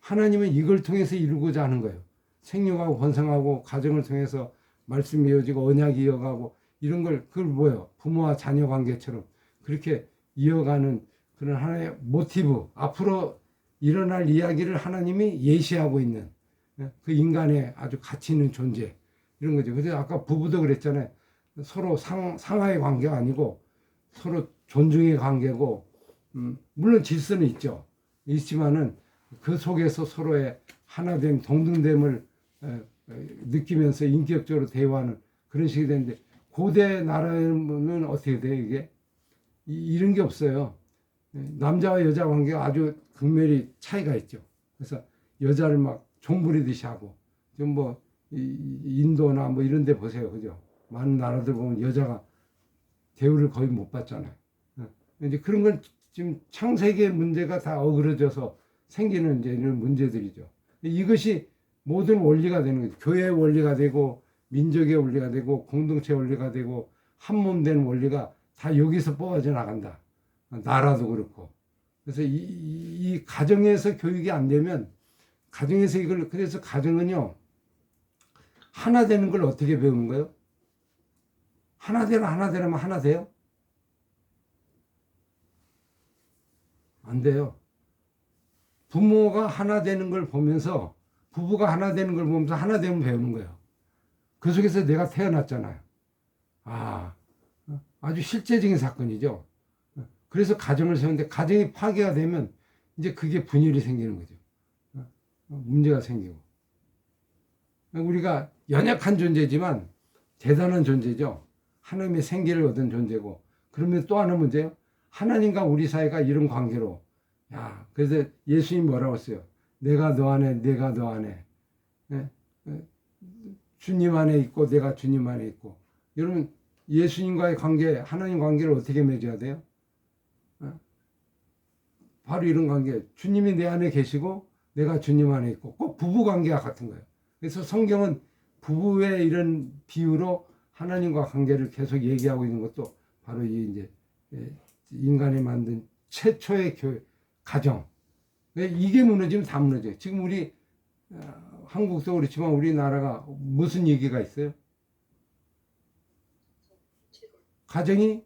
하나님은 이걸 통해서 이루고자 하는 거예요. 생육하고 번성하고 가정을 통해서 말씀이 이어지고 언약이 이어가고 이런 걸 그걸 뭐예요? 부모와 자녀 관계처럼 그렇게 이어가는 그런 하나의 모티브, 앞으로 일어날 이야기를 하나님이 예시하고 있는 그 인간의 아주 가치 있는 존재 이런 거죠. 그래서 아까 부부도 그랬잖아요. 서로 상하의 관계가 아니고 서로 존중의 관계고 물론 질서는 있지만은 그 속에서 서로의 하나됨, 동등됨을 느끼면서 인격적으로 대화하는 그런 식이 되는데 고대 나라에는 어떻게 돼요 이게? 이런 게 없어요. 남자와 여자 관계가 아주 극렬히 차이가 있죠. 그래서 여자를 막 종부리듯이 하고 좀 뭐 인도나 뭐 이런 데 보세요. 그죠? 많은 나라들 보면 여자가 대우를 거의 못 받잖아요. 이제 그런 건 지금 창세기의 문제가 다 어그러져서 생기는 이제 이런 문제들이죠. 이것이 모든 원리가 되는 거죠. 교회의 원리가 되고 민족의 원리가 되고 공동체 원리가 되고 한 몸 된 원리가 다 여기서 뽑아져 나간다. 나라도 그렇고. 그래서 이 가정에서 교육이 안 되면 가정에서 이걸 그래서 가정은요 하나 되는 걸 어떻게 배우는 거예요? 하나 되라면 하나 돼요? 안 돼요. 부모가 하나 되는 걸 보면서 부부가 하나 되는 걸 보면서 하나 되면 배우는 거예요. 그 속에서 내가 태어났잖아요. 아주 실제적인 사건이죠. 그래서 가정을 세우는데 가정이 파괴가 되면 이제 그게 분열이 생기는 거죠. 문제가 생기고. 우리가 연약한 존재지만 대단한 존재죠. 하나님의 생기를 얻은 존재고. 그러면 또 하나 문제요. 하나님과 우리 사이가 이런 관계로. 그래서 예수님이 뭐라고 했어요? 내가 너 안에, 내가 너 안에. 주님 안에 있고 내가 주님 안에 있고. 여러분 예수님과의 관계, 하나님 관계를 어떻게 맺어야 돼요? 바로 이런 관계. 주님이 내 안에 계시고 내가 주님 안에 있고 꼭 부부 관계와 같은 거예요. 그래서 성경은 부부의 이런 비유로 하나님과 관계를 계속 얘기하고 있는 것도 바로 이 이제 인간이 만든 최초의 가정. 이게 무너지면 다 무너져요. 지금 우리 한국도 그렇지만 우리나라가 무슨 얘기가 있어요? 가정이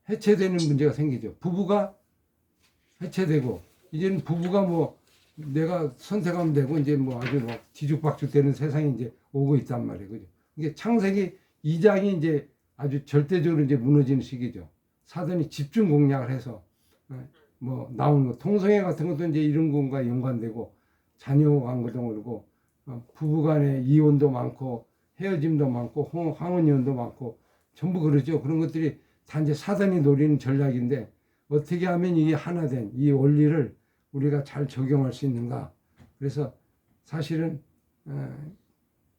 해체되는 문제가 생기죠. 부부가 해체되고 이제는 부부가 뭐 내가 선택하면 되고 이제 뭐 아주 뭐 뒤죽박죽 되는 세상이 이제 오고 있단 말이에요. 그죠? 이게 창세기 2장이 이제 아주 절대적으로 이제 무너지는 시기죠. 사단이 집중 공략을 해서 뭐 나오는 거 통성애 같은 것도 이제 이런 것과 연관되고 자녀 관계도 그렇고 부부 간의 이혼도 많고 헤어짐도 많고 황혼이혼도 많고 전부 그러죠. 그런 것들이 다 이제 사단이 노리는 전략인데 어떻게 하면 이게 하나 된 이 원리를 우리가 잘 적용할 수 있는가. 그래서 사실은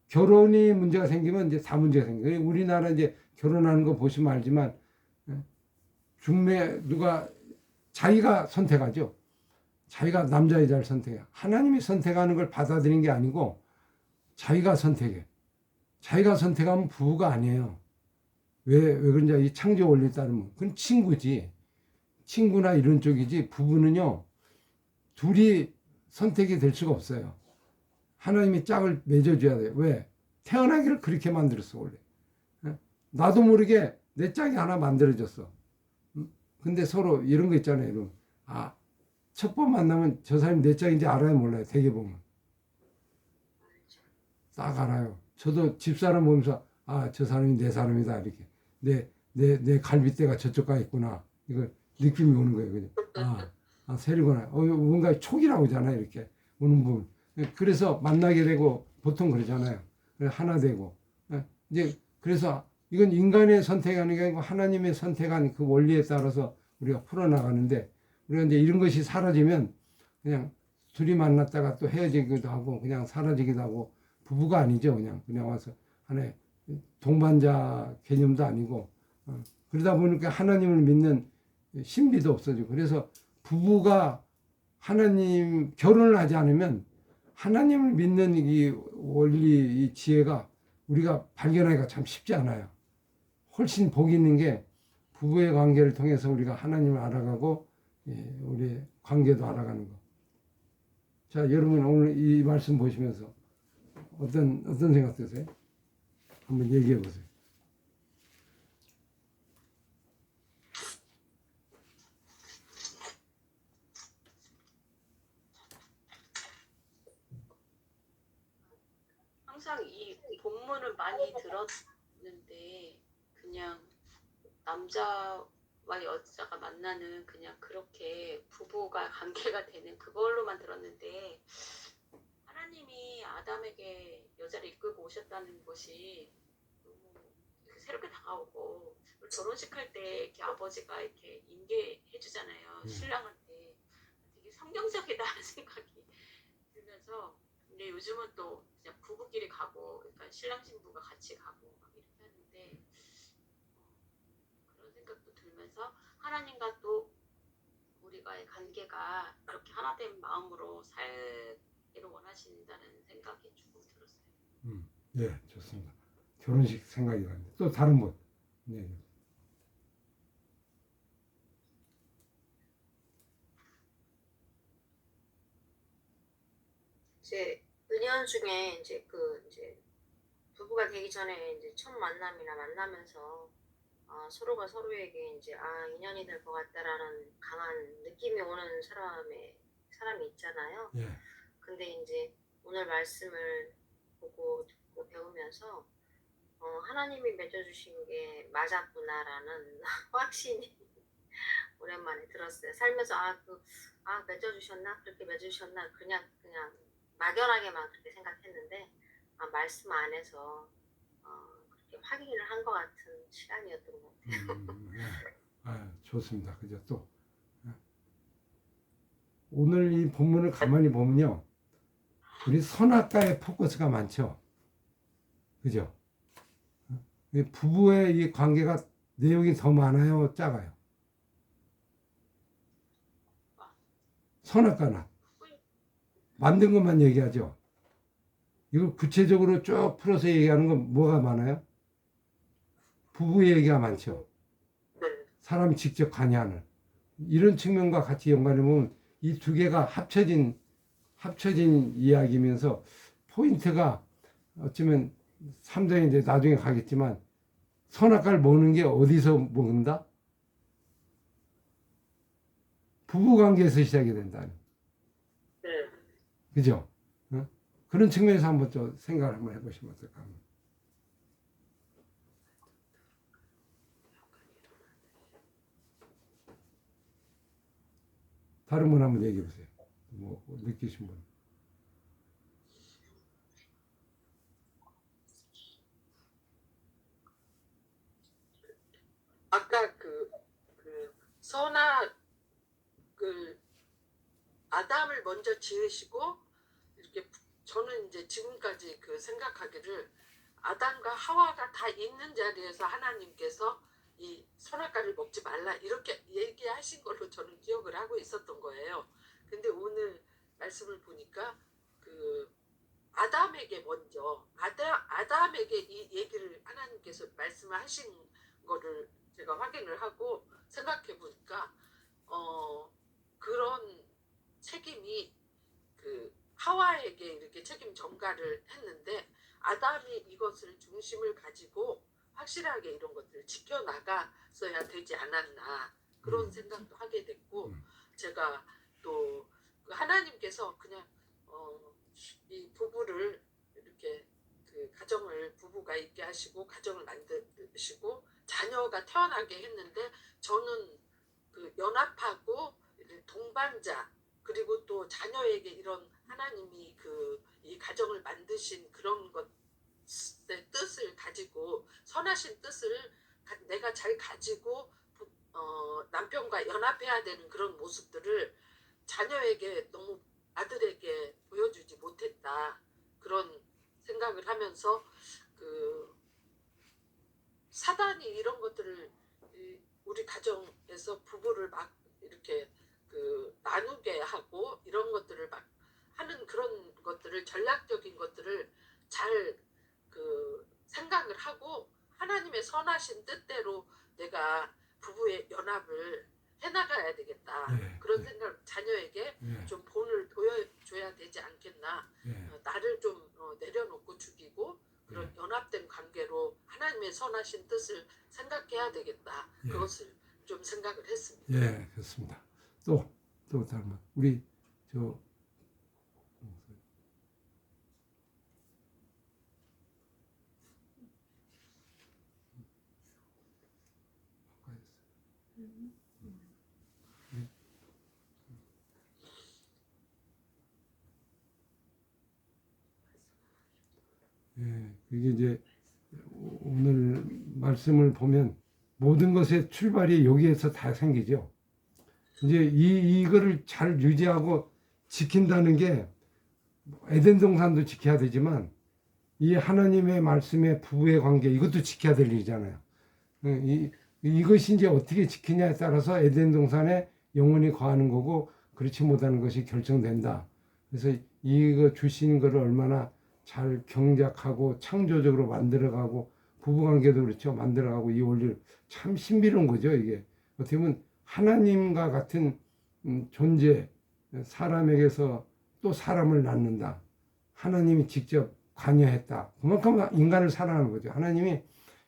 결혼이 문제가 생기면 이제 다 문제가 생겨요. 우리나라 이제 결혼하는 거 보시면 알지만 중매 누가 자기가 선택하죠. 자기가 남자 여자를 선택해. 하나님이 선택하는 걸 받아들이는 게 아니고 자기가 선택해. 자기가 선택하면 부부가 아니에요. 왜 그런지 이 창조 원리에 따르면 그건 친구지. 친구나 이런 쪽이지 부부는요. 둘이 선택이 될 수가 없어요. 하나님이 짝을 맺어줘야 돼요. 왜? 태어나기를 그렇게 만들었어 원래. 나도 모르게 내 짝이 하나 만들어졌어. 근데 서로 이런 거 있잖아요. 여러분. 첫 번 만나면 저 사람이 내 짝인지 알아요 몰라요. 되게 보면. 딱 알아요. 저도 집사람 보면서 저 사람이 내 사람이다 이렇게. 내 갈빗대가 저쪽 가 있구나. 이걸 느낌이 오는 거예요. 그냥. 세리구나. 뭔가 촉이라고 하잖아요. 이렇게 오는 부분. 그래서 만나게 되고 보통 그러잖아요. 하나 되고. 이제 그래서 이건 인간의 선택이 아니고 하나님의 선택한 그 원리에 따라서 우리가 풀어나가는데, 우리가 이제 이런 것이 사라지면 그냥 둘이 만났다가 또 헤어지기도 하고 그냥 사라지기도 하고, 부부가 아니죠. 그냥 와서 하나의 동반자 개념도 아니고, 그러다 보니까 하나님을 믿는 신비도 없어지고. 그래서 부부가 하나님 결혼을 하지 않으면 하나님을 믿는 이 원리, 이 지혜가 우리가 발견하기가 참 쉽지 않아요. 훨씬 복이 있는 게 부부의 관계를 통해서 우리가 하나님을 알아가고, 우리의 관계도 알아가는 거. 자, 여러분 오늘 이 말씀 보시면서 어떤 생각 드세요? 한번 얘기해 보세요. 항상 이 본문을 많이 들었는데 그냥 남자와 여자가 만나는 그냥 그렇게 부부가 관계가 되는 그걸로만 들었는데, 하나님이 아담에게 여자를 이끌고 오셨다는 것이 너무 새롭게 다가오고, 결혼식 할 때 이렇게 아버지가 이렇게 인계해 주잖아요. 신랑한테. 되게 성경적이다는 생각이 들면서, 근데 요즘은 또 그냥 부부끼리 가고, 그러니까 신랑 신부가 같이 가고 막 이렇게 하는데, 그런 생각도 들면서 하나님과 또 우리가의 관계가 그렇게 하나된 마음으로 살기를 원하신다는 생각이 조금 들었어요. 네, 좋습니다. 결혼식 생각이 나는데 또 다른 분. 네. 이제 은연 중에 이제 부부가 되기 전에 이제 첫 만남이나 만나면서 서로가 서로에게 이제 인연이 될 것 같다라는 강한 느낌이 오는 사람이 있잖아요. 예. 근데 이제 오늘 말씀을 보고 듣고 배우면서 하나님이 맺어주신 게 맞았구나라는 확신이 오랜만에 들었어요. 살면서 맺어주셨나? 그렇게 맺어주셨나? 그냥 막연하게만 그렇게 생각했는데, 말씀 안에서 그렇게 확인을 한 것 같은 시간이었던 것 같아요. 좋습니다. 그죠? 또 오늘 이 본문을 가만히 보면요, 우리 선악과의 포커스가 많죠. 그죠? 부부의 이 관계가 내용이 더 많아요, 작아요? 선악과는 만든 것만 얘기하죠. 이걸 구체적으로 쭉 풀어서 얘기하는 건 뭐가 많아요? 부부 얘기가 많죠. 사람이 직접 관여하는 이런 측면과 같이 연관해 보면 이 두 개가 합쳐진 이야기면서 포인트가 어쩌면 3장에 이제 나중에 가겠지만, 선악과를 먹는 게 어디서 먹는다? 부부 관계에서 시작이 된다. 그죠? 그런 측면에서 한번 좀 생각을 한번 해보시면 어떨까 합니다. 다른 분 한번 얘기해 보세요. 뭐 느끼신 분. 아까 아담을 먼저 지으시고, 이렇게 저는 이제 지금까지 생각하기를, 아담과 하와가 다 있는 자리에서 하나님께서 이 선악과를 먹지 말라 이렇게 얘기하신 걸로 저는 기억을 하고 있었던 거예요. 근데 오늘 말씀을 보니까 아담에게 먼저 아담에게 이 얘기를 하나님께서 말씀하신 거를 제가 확인을 하고 생각해 보니까 그런 책임이 하와에게 이렇게 책임 전가를 했는데, 아담이 이것을 중심을 가지고 확실하게 이런 것들을 지켜나갔어야 되지 않았나, 그런 생각도 하게 됐고, 제가 또 하나님께서 그냥 이 부부를 이렇게 가정을 부부가 있게 하시고 가정을 만드시고 자녀가 태어나게 했는데, 저는 연합하고 동반자 그리고 또 자녀에게 이런 하나님이 이 가정을 만드신 그런 것의 뜻을 가지고 선하신 뜻을 내가 잘 가지고 남편과 연합해야 되는 그런 모습들을 자녀에게 너무 아들에게 보여주지 못했다. 그런 생각을 하면서 사단이 이런 것들을 우리 가정에서 부부를 막 이렇게 나누게 하고 이런 것들을 막 하는 그런 것들을 전략적인 것들을 잘 생각을 하고 하나님의 선하신 뜻대로 내가 부부의 연합을 해나가야 되겠다. 그런 생각 자녀에게 좀 본을 보여줘야 되지 않겠나. 나를 좀 내려놓고 죽이고 그런 연합된 관계로 하나님의 선하신 뜻을 생각해야 되겠다. 그것을 좀 생각을 했습니다. 예, 그렇습니다. 또 다른 분. 우리 이게 이제 오늘 말씀을 보면 모든 것의 출발이 여기에서 다 생기죠. 이제 이거를 잘 유지하고 지킨다는 게 에덴 동산도 지켜야 되지만 이 하나님의 말씀의 부부의 관계 이것도 지켜야 될 일이잖아요. 이것이 이제 어떻게 지키냐에 따라서 에덴 동산에 영원히 거하는 거고 그렇지 못하는 것이 결정된다. 그래서 이거 주신 거를 얼마나 잘 경작하고 창조적으로 만들어가고 부부관계도 그렇죠. 만들어가고 이 원리를 참 신비로운 거죠. 이게 어떻게 보면 하나님과 같은 존재 사람에게서 또 사람을 낳는다. 하나님이 직접 관여했다. 그만큼 인간을 사랑하는 거죠. 하나님이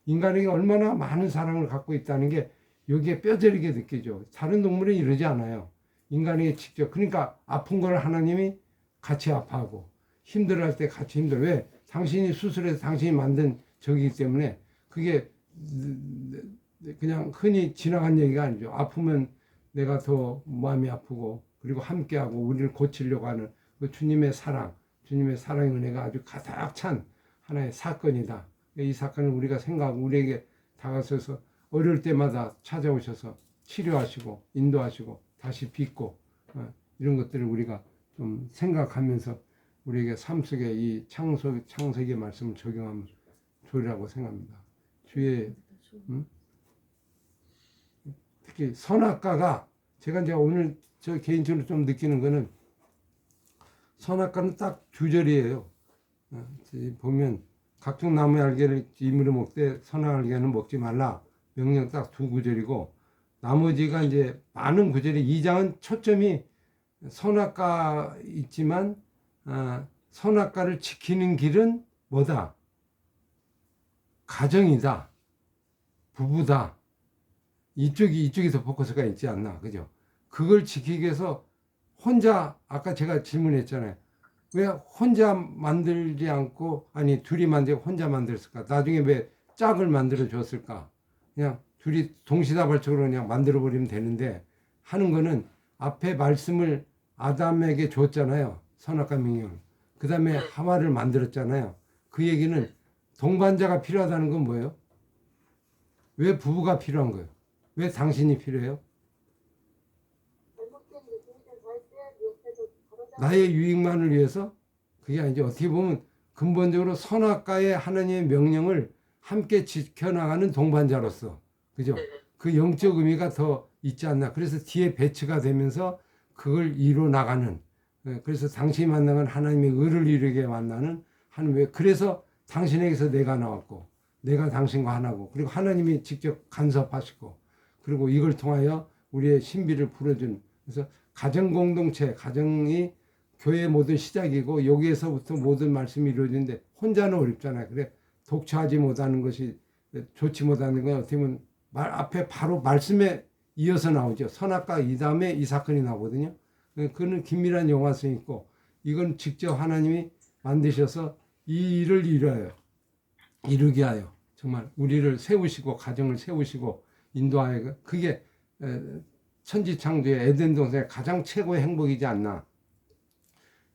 인간에게 얼마나 많은 사랑을 갖고 있다는 게 여기에 뼈저리게 느끼죠. 다른 동물은 이러지 않아요. 인간에게 직접. 그러니까 아픈 걸 하나님이 같이 아파하고 힘들어할 때 같이 힘들어. 왜? 당신이 수술해서 당신이 만든 적이기 때문에 그게 그냥 흔히 지나간 얘기가 아니죠. 아프면 내가 더 마음이 아프고 그리고 함께하고 우리를 고치려고 하는 그 주님의 사랑, 주님의 사랑의 은혜가 아주 가득 찬 하나의 사건이다. 이 사건을 우리가 생각하고 우리에게 다가서서 어려울 때마다 찾아오셔서 치료하시고 인도하시고 다시 빚고 이런 것들을 우리가 좀 생각하면서 우리에게 삶 속에 이 창세기의 말씀을 적용하면 좋으리라고 생각합니다. 주의 특히 선악과가 제가 이제 오늘 저 개인적으로 좀 느끼는 거는 선악과는 딱 두 절이에요. 보면 각종 나무의 알개를 임으로 먹되 선악 알개는 먹지 말라. 명령 딱 두 구절이고 나머지가 이제 많은 구절이 2장은 초점이 선악과 있지만 선악과를 지키는 길은 뭐다? 가정이다. 부부다. 이쪽이 더 포커스가 있지 않나. 그죠? 그걸 지키기 위해서 혼자 아까 제가 질문했잖아요. 왜 혼자 만들지 않고 아니 둘이 만들고 혼자 만들었을까? 나중에 왜 짝을 만들어 줬을까? 그냥 둘이 동시다발적으로 그냥 만들어 버리면 되는데 하는 거는 앞에 말씀을 아담에게 줬잖아요. 선악과 명령을. 그 다음에 하와를 만들었잖아요. 그 얘기는 동반자가 필요하다는 건 뭐예요? 왜 부부가 필요한 거예요? 왜 당신이 필요해요? 나의 유익만을 위해서? 그게 아니죠. 어떻게 보면 근본적으로 선악과의 하나님의 명령을 함께 지켜나가는 동반자로서 그죠? 그 영적 의미가 더 있지 않나. 그래서 뒤에 배치가 되면서 그걸 이뤄 나가는 그래서 당신이 만나는 하나님의 의를 이루게 만나는 하나님. 그래서 당신에게서 내가 나왔고 내가 당신과 하나고 그리고 하나님이 직접 간섭하시고 그리고 이걸 통하여 우리의 신비를 풀어준 그래서 가정 공동체 가정이 교회의 모든 시작이고 여기에서부터 모든 말씀이 이루어지는데 혼자는 어렵잖아요. 그래 독처하지 못하는 것이 좋지 못하는 건 어떻게 보면 앞에 바로 말씀에 이어서 나오죠. 선악과 이 다음에 이 사건이 나오거든요. 그는 긴밀한 연관성이 있고 이건 직접 하나님이 만드셔서 이 일을 이루게 하여 정말 우리를 세우시고 가정을 세우시고 인도하여 그게 천지창조의 에덴 동산의 가장 최고의 행복이지 않나.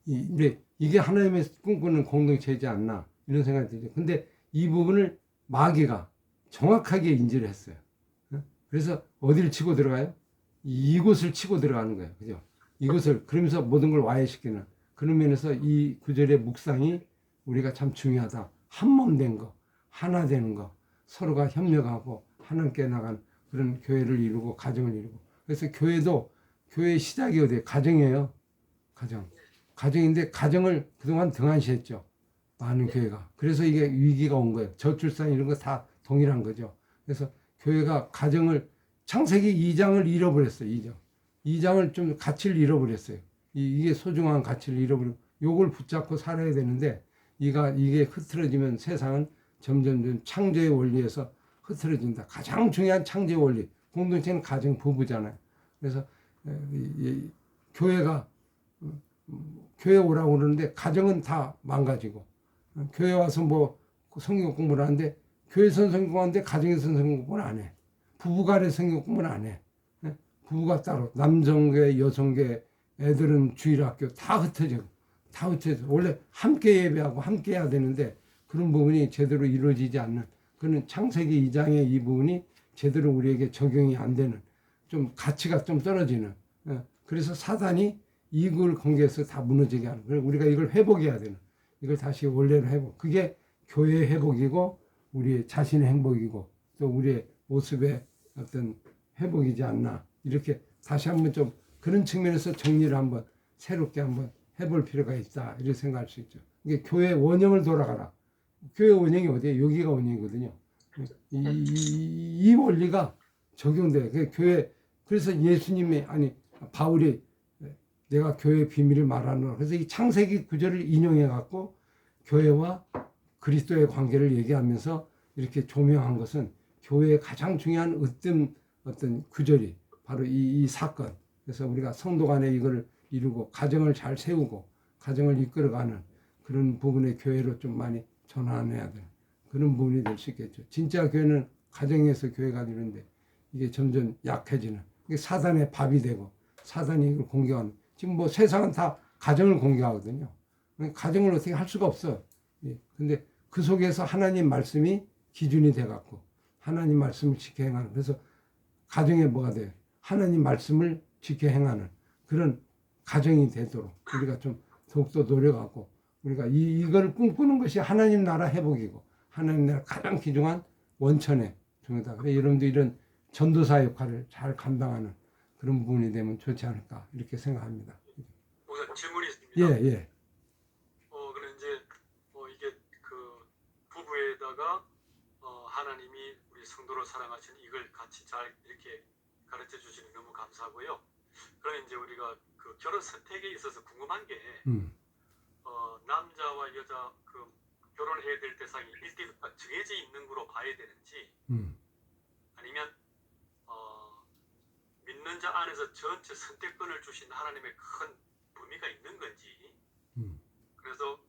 근데 이게 하나님의 꿈꾸는 공동체이지 않나 이런 생각이 들죠. 근데 이 부분을 마귀가 정확하게 인지를 했어요. 그래서 어디를 치고 들어가요? 이곳을 치고 들어가는 거예요. 그죠? 이곳을 그러면서 모든 걸 와해시키는 그런 면에서 이 구절의 묵상이 우리가 참 중요하다. 한 몸 된 거, 하나 되는 거, 서로가 협력하고 하나님께 나간 그런 교회를 이루고 가정을 이루고. 그래서 교회도 교회의 시작이 어디예요? 가정이에요. 가정인데 가정을 그동안 등한시했죠. 많은 교회가. 그래서 이게 위기가 온 거예요. 저출산 이런 거 다 동일한 거죠. 그래서 교회가 가정을 창세기 2장을 잃어버렸어요. 2장을 좀 가치를 잃어버렸어요. 이게 소중한 가치를 잃어버리고 요걸 붙잡고 살아야 되는데 이게 흐트러지면 세상은 점점 창조의 원리에서 흐트러진다. 가장 중요한 창조의 원리. 공동체는 가정 부부잖아요. 그래서 교회가 교회 오라고 그러는데 가정은 다 망가지고 교회 와서 뭐 성경 공부를 하는데 교회에서 성경 공부하는데 가정에서 성경 공부를 안 해. 부부간에 성경 공부를 안 해. 부부가 따로 남성교회 여성교회 애들은 주일학교 다 흩어져. 원래 함께 예배하고 함께 해야 되는데 그런 부분이 제대로 이루어지지 않는 그런 창세기 2장의 이 부분이 제대로 우리에게 적용이 안 되는 좀 가치가 좀 떨어지는 그래서 사단이 이걸 관계에서 다 무너지게 하는 거예요. 우리가 이걸 회복해야 되는 이걸 다시 원래로 회복 그게 교회의 회복이고 우리의 자신의 행복이고 또 우리의 모습의 어떤 회복이지 않나 이렇게 다시 한번 좀 그런 측면에서 정리를 한번 새롭게 한번 해볼 필요가 있다 이렇게 생각할 수 있죠. 이게 교회 원형을 돌아가라. 교회 원형이 어디에 여기가 원형이거든요. 이 원리가 적용돼. 교회 그래서 예수님이 아니 바울이 내가 교회의 비밀을 말하노라. 그래서 이 창세기 구절을 인용해 갖고 교회와 그리스도의 관계를 얘기하면서 이렇게 조명한 것은 교회의 가장 중요한 어떤 구절이 바로 이 사건. 그래서 우리가 성도 간에 이걸 이루고 가정을 잘 세우고 가정을 이끌어가는 그런 부분의 교회로 좀 많이 전환해야 되는 그런 부분이 될 수 있겠죠. 진짜 교회는 가정에서 교회가 되는데 이게 점점 약해지는 이게 사단의 밥이 되고 사단이 이걸 공격하는 지금 뭐 세상은 다 가정을 공격하거든요. 가정을 어떻게 할 수가 없어. 근데 그 속에서 하나님 말씀이 기준이 돼갖고 하나님 말씀을 지켜 행하는 그래서 가정에 뭐가 돼요? 하나님 말씀을 지켜 행하는 그런 가정이 되도록 우리가 좀 더욱더 노력하고 우리가 이걸 꿈꾸는 것이 하나님 나라 회복이고 하나님 나라 가장 귀중한 원천의 중요하다. 그래서 여러분들 이런 전도사 역할을 잘 감당하는 그런 부분이 되면 좋지 않을까 이렇게 생각합니다. 우선 질문이 있습니다. 예. 그럼 이제 이게 그 부부에다가 하나님이 우리 성도를 사랑하시는 이걸 같이 잘 이렇게 가르쳐 주시는 너무 감사하고요. 그럼 이제 우리가 그 결혼 선택에 있어서 궁금한 게 남자와 여자 그 결혼해야 될 대상이 일대부터 정해져 있는 거로 봐야 되는지 아니면 믿는 자 안에서 전체 선택권을 주신 하나님의 큰 의미가 있는 건지 그래서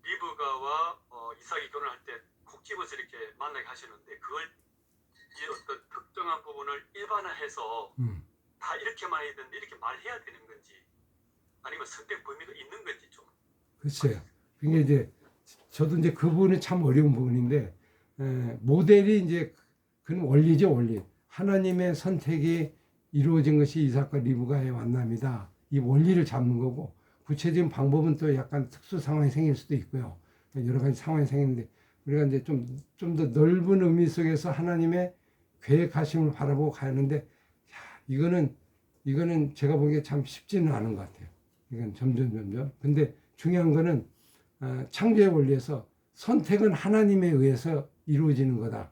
리브가와 이삭이 결혼할 때 콕 집어서 이렇게 만나게 하시는데 그걸 이 어떤 특정한 부분을 일반화해서 다 이렇게만 해야 되는데 이렇게 말해야 되는 건지 아니면 선택 범위가 있는 건지 좀 글쎄요. 그게 이제 저도 이제 그 부분이 참 어려운 부분인데 모델이 이제 그건 원리죠, 원리. 하나님의 선택이 이루어진 것이 이삭과 리브가의 만남이다. 이 원리를 잡는 거고 구체적인 방법은 또 약간 특수 상황이 생길 수도 있고요. 여러 가지 상황이 생기는데 우리가 이제 좀 더 넓은 의미 속에서 하나님의 계획하심을 바라보고 가는데 이거는 제가 보기에 참 쉽지는 않은 것 같아요. 이건 점점. 근데 중요한 거는 창조의 원리에서 선택은 하나님에 의해서 이루어지는 거다.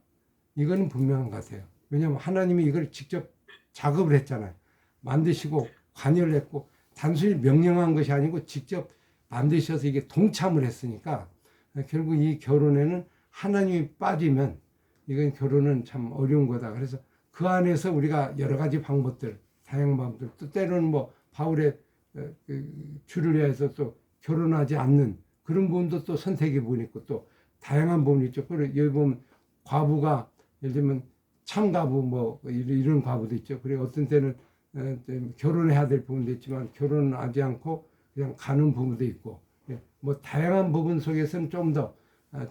이거는 분명한 것 같아요. 왜냐하면 하나님이 이걸 직접 작업을 했잖아요. 만드시고 관여를 했고 단순히 명령한 것이 아니고 직접 만드셔서 이게 동참을 했으니까 결국 이 결혼에는 하나님이 빠지면 이건 결혼은 참 어려운 거다. 그래서 그 안에서 우리가 여러 가지 방법들, 다양한 방법들, 또 때로는 뭐 바울의 주를 위해서 또 결혼하지 않는 그런 부분도 또 선택의 부분이 있고 또 다양한 부분이 있죠. 그리고 여기 보면 과부가 예를 들면 참가부 뭐 이런 과부도 있죠. 그리고 어떤 때는 결혼해야 될 부분도 있지만 결혼은 하지 않고 그냥 가는 부분도 있고, 뭐 다양한 부분 속에서는 좀 더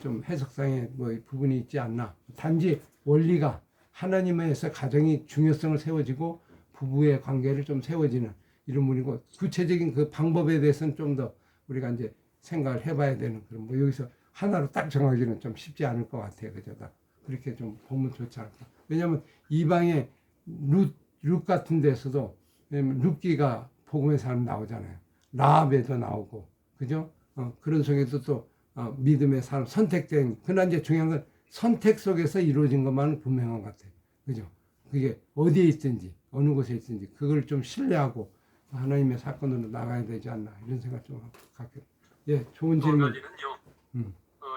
좀 해석상의 뭐 부분이 있지 않나. 단지 원리가 하나님에서 가정이 중요성을 세워지고 부부의 관계를 좀 세워지는 이런 분이고, 구체적인 그 방법에 대해서는 좀 더 우리가 이제 생각을 해봐야 되는 그런, 뭐 여기서 하나로 딱 정하기는 좀 쉽지 않을 것 같아요. 그죠? 그렇게 좀 보면 좋지 않을까. 왜냐하면 이방의 룻 같은 데서도 룻기가 복음의 사람 나오잖아요. 라합에도 나오고, 그죠? 그런 속에도 또 믿음의 사람 선택된, 그러나 이제 중요한 건 선택 속에서 이루어진 것만은 분명한 것 같아요. 그죠? 그게 어디에 있든지 어느 곳에 있든지 그걸 좀 신뢰하고 하나님의 사건으로 나가야 되지 않나, 이런 생각 좀 갖게. 예, 좋은 또 질문. 가지는요.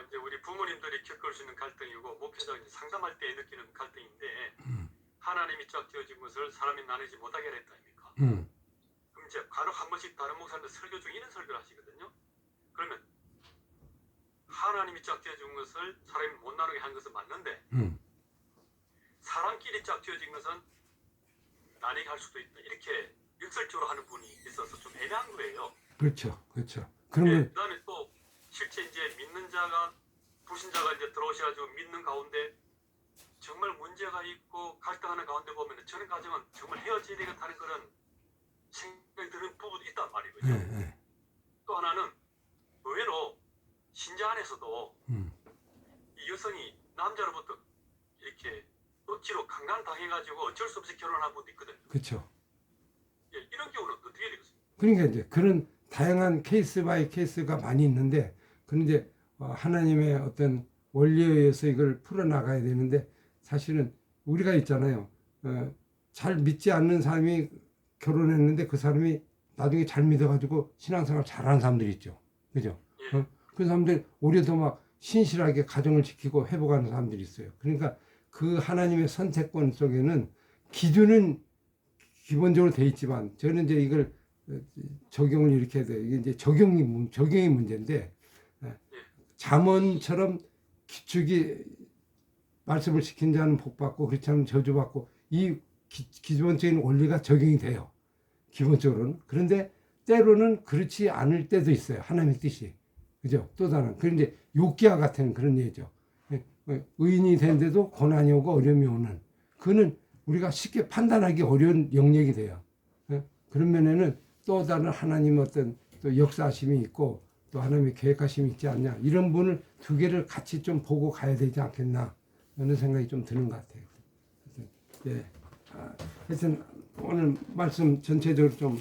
이제 우리 부모님들이 겪을 수 있는 갈등이고 목회자가 이제 상담할 때 느끼는 갈등인데, 하나님이 쫙 지어진 것을 사람이 나누지 못하게 했다 아닙니까? 그럼 이제 간혹 한 번씩 다른 목사님들 설교 중에 이런 설교를 하시거든요. 그러면 하나님이 쫙 지어진 것을 사람이 못 나누게 한 것은 맞는데, 사람끼리 쫙 지어진 것은 나뉘게 할 수도 있다, 이렇게 역설적으로 하는 분이 있어서 좀 애매한 거예요. 그렇죠, 그렇죠. 그런 거. 그다음에 또 실제 이제 믿는 자가 불신자가 이제 들어오셔가지고 믿는 가운데 정말 문제가 있고 갈등하는 가운데 보면 저런 가정은 정말 헤어져야 되겠다는 그런 생각이 드는 부분도 있단 말이거든요. 또 하나는 의외로 신자 안에서도 이 여성이 남자로부터 이렇게 억지로 강간당해가지고 어쩔 수 없이 결혼한 분도 있거든요. 그렇죠. 예, 이런 경우는 어떻게 되겠습니까? 그러니까 이제 그런 다양한 케이스 바이 케이스가 많이 있는데, 그런데 하나님의 어떤 원리에 의해서 이걸 풀어나가야 되는데, 사실은 우리가 있잖아요. 잘 믿지 않는 사람이 결혼했는데 그 사람이 나중에 잘 믿어가지고 신앙생활 잘하는 사람들이 있죠. 그죠? 예. 그 사람들 오히려 더 막 신실하게 가정을 지키고 회복하는 사람들이 있어요. 그러니까 그 하나님의 선택권 속에는 기준은 기본적으로 돼 있지만, 저는 이제 이걸 적용을 이렇게 해야 돼요. 이게 이제 적용이 문제인데, 잠언처럼 기축이 말씀을 지킨 자는 복받고 그렇지 않으면 저주받고, 이 기본적인 원리가 적용이 돼요. 기본적으로는. 그런데 때로는 그렇지 않을 때도 있어요. 하나님의 뜻이. 그죠? 또 다른. 그런데 욥기와 같은 그런 예죠. 의인이 된데도 고난이 오고 어려움이 오는. 그거는 우리가 쉽게 판단하기 어려운 영역이 돼요. 그런 면에는 또 다른 하나님의 어떤 또 역사하심이 있고 또 하나님의 계획하심이 있지 않냐, 이런 분을 두 개를 같이 좀 보고 가야 되지 않겠나, 이런 생각이 좀 드는 것 같아요. 예. 하여튼 오늘 말씀 전체적으로 좀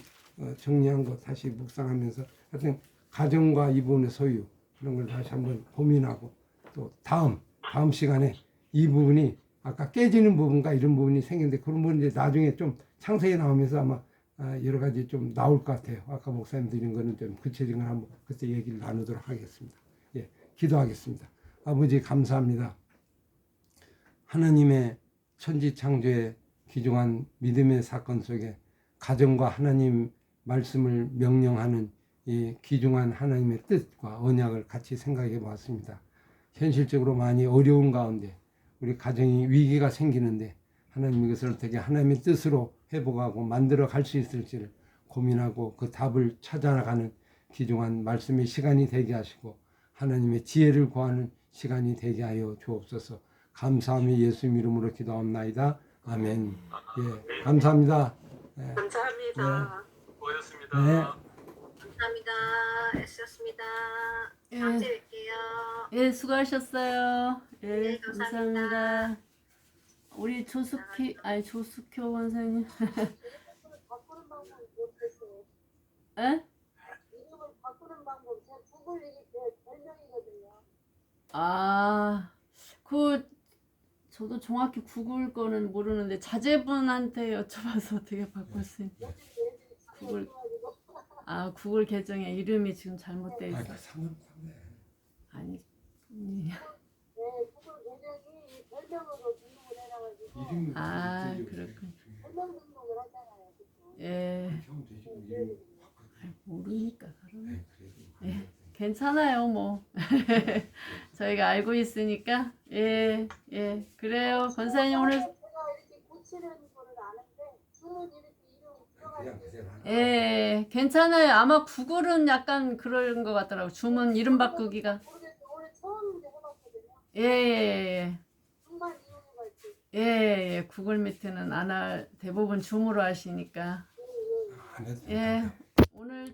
정리한 거 다시 묵상하면서, 하여튼 가정과 이 부분의 소유, 그런 걸 다시 한번 고민하고, 또 다음 시간에 이 부분이 아까 깨지는 부분과 이런 부분이 생기는데, 그런 부분이 이제 나중에 좀 창세기 나오면서 아마 여러 가지 좀 나올 것 같아요. 아까 목사님 드린 거는 좀 구체적인 걸 한번 그때 얘기를 나누도록 하겠습니다. 예, 기도하겠습니다. 아버지 감사합니다. 하나님의 천지 창조의 귀중한 믿음의 사건 속에 가정과 하나님 말씀을 명령하는 이 귀중한 하나님의 뜻과 언약을 같이 생각해 보았습니다. 현실적으로 많이 어려운 가운데 우리 가정이 위기가 생기는데, 하나님 이것을 어떻게 하나님의 뜻으로 회복하고 만들어 갈 수 있을지를 고민하고 그 답을 찾아가는 귀중한 말씀의 시간이 되게 하시고 하나님의 지혜를 구하는 시간이 되게 하여 주옵소서. 감사하며 예수님 이름으로 기도합나이다. 아멘. 예, 감사합니다. 예. 감사합니다. 고맙습니다. 네. 감사합니다. 애쓰셨습니다. 예. 다음 주에 뵐게요. 예, 수고하셨어요. 예, 네, 감사합니다. 감사합니다. 우리 조숙효 원사님. 바꾸는 방법이 없어요. 에? 이름을 바꾸는 방법, 제가 구글 이게 제 별명이거든요. 아, 저도 정확히 구글 거는 모르는데 자제분한테 여쭤봐서 어떻게 바꿀 수 있나. 구글, 구글 계정에 이름이 지금 잘못돼 있어. 상관없네. 아니, 네, 구글 계정이 별명으로 등록을 해놔가지고 그렇군. 별명 등록을 하잖아요. 그쵸? 예, 네, 모르니까 그러네. 예, 괜찮아요, 뭐. 저희가 알고 있으니까. 예, 그래요. 권사님 오늘. 제가 이렇게 고치는 거를 아는데 주는 이렇게 이름 그냥 그대로 하는 예, 괜찮아요. 아마 구글은 약간 그런 것 같더라고. 주문 이름 바꾸기가. 예, 예, 예, 예, 예. 구글 미트는 안 할, 대부분 줌으로 하시니까. 안 해도 예, 오늘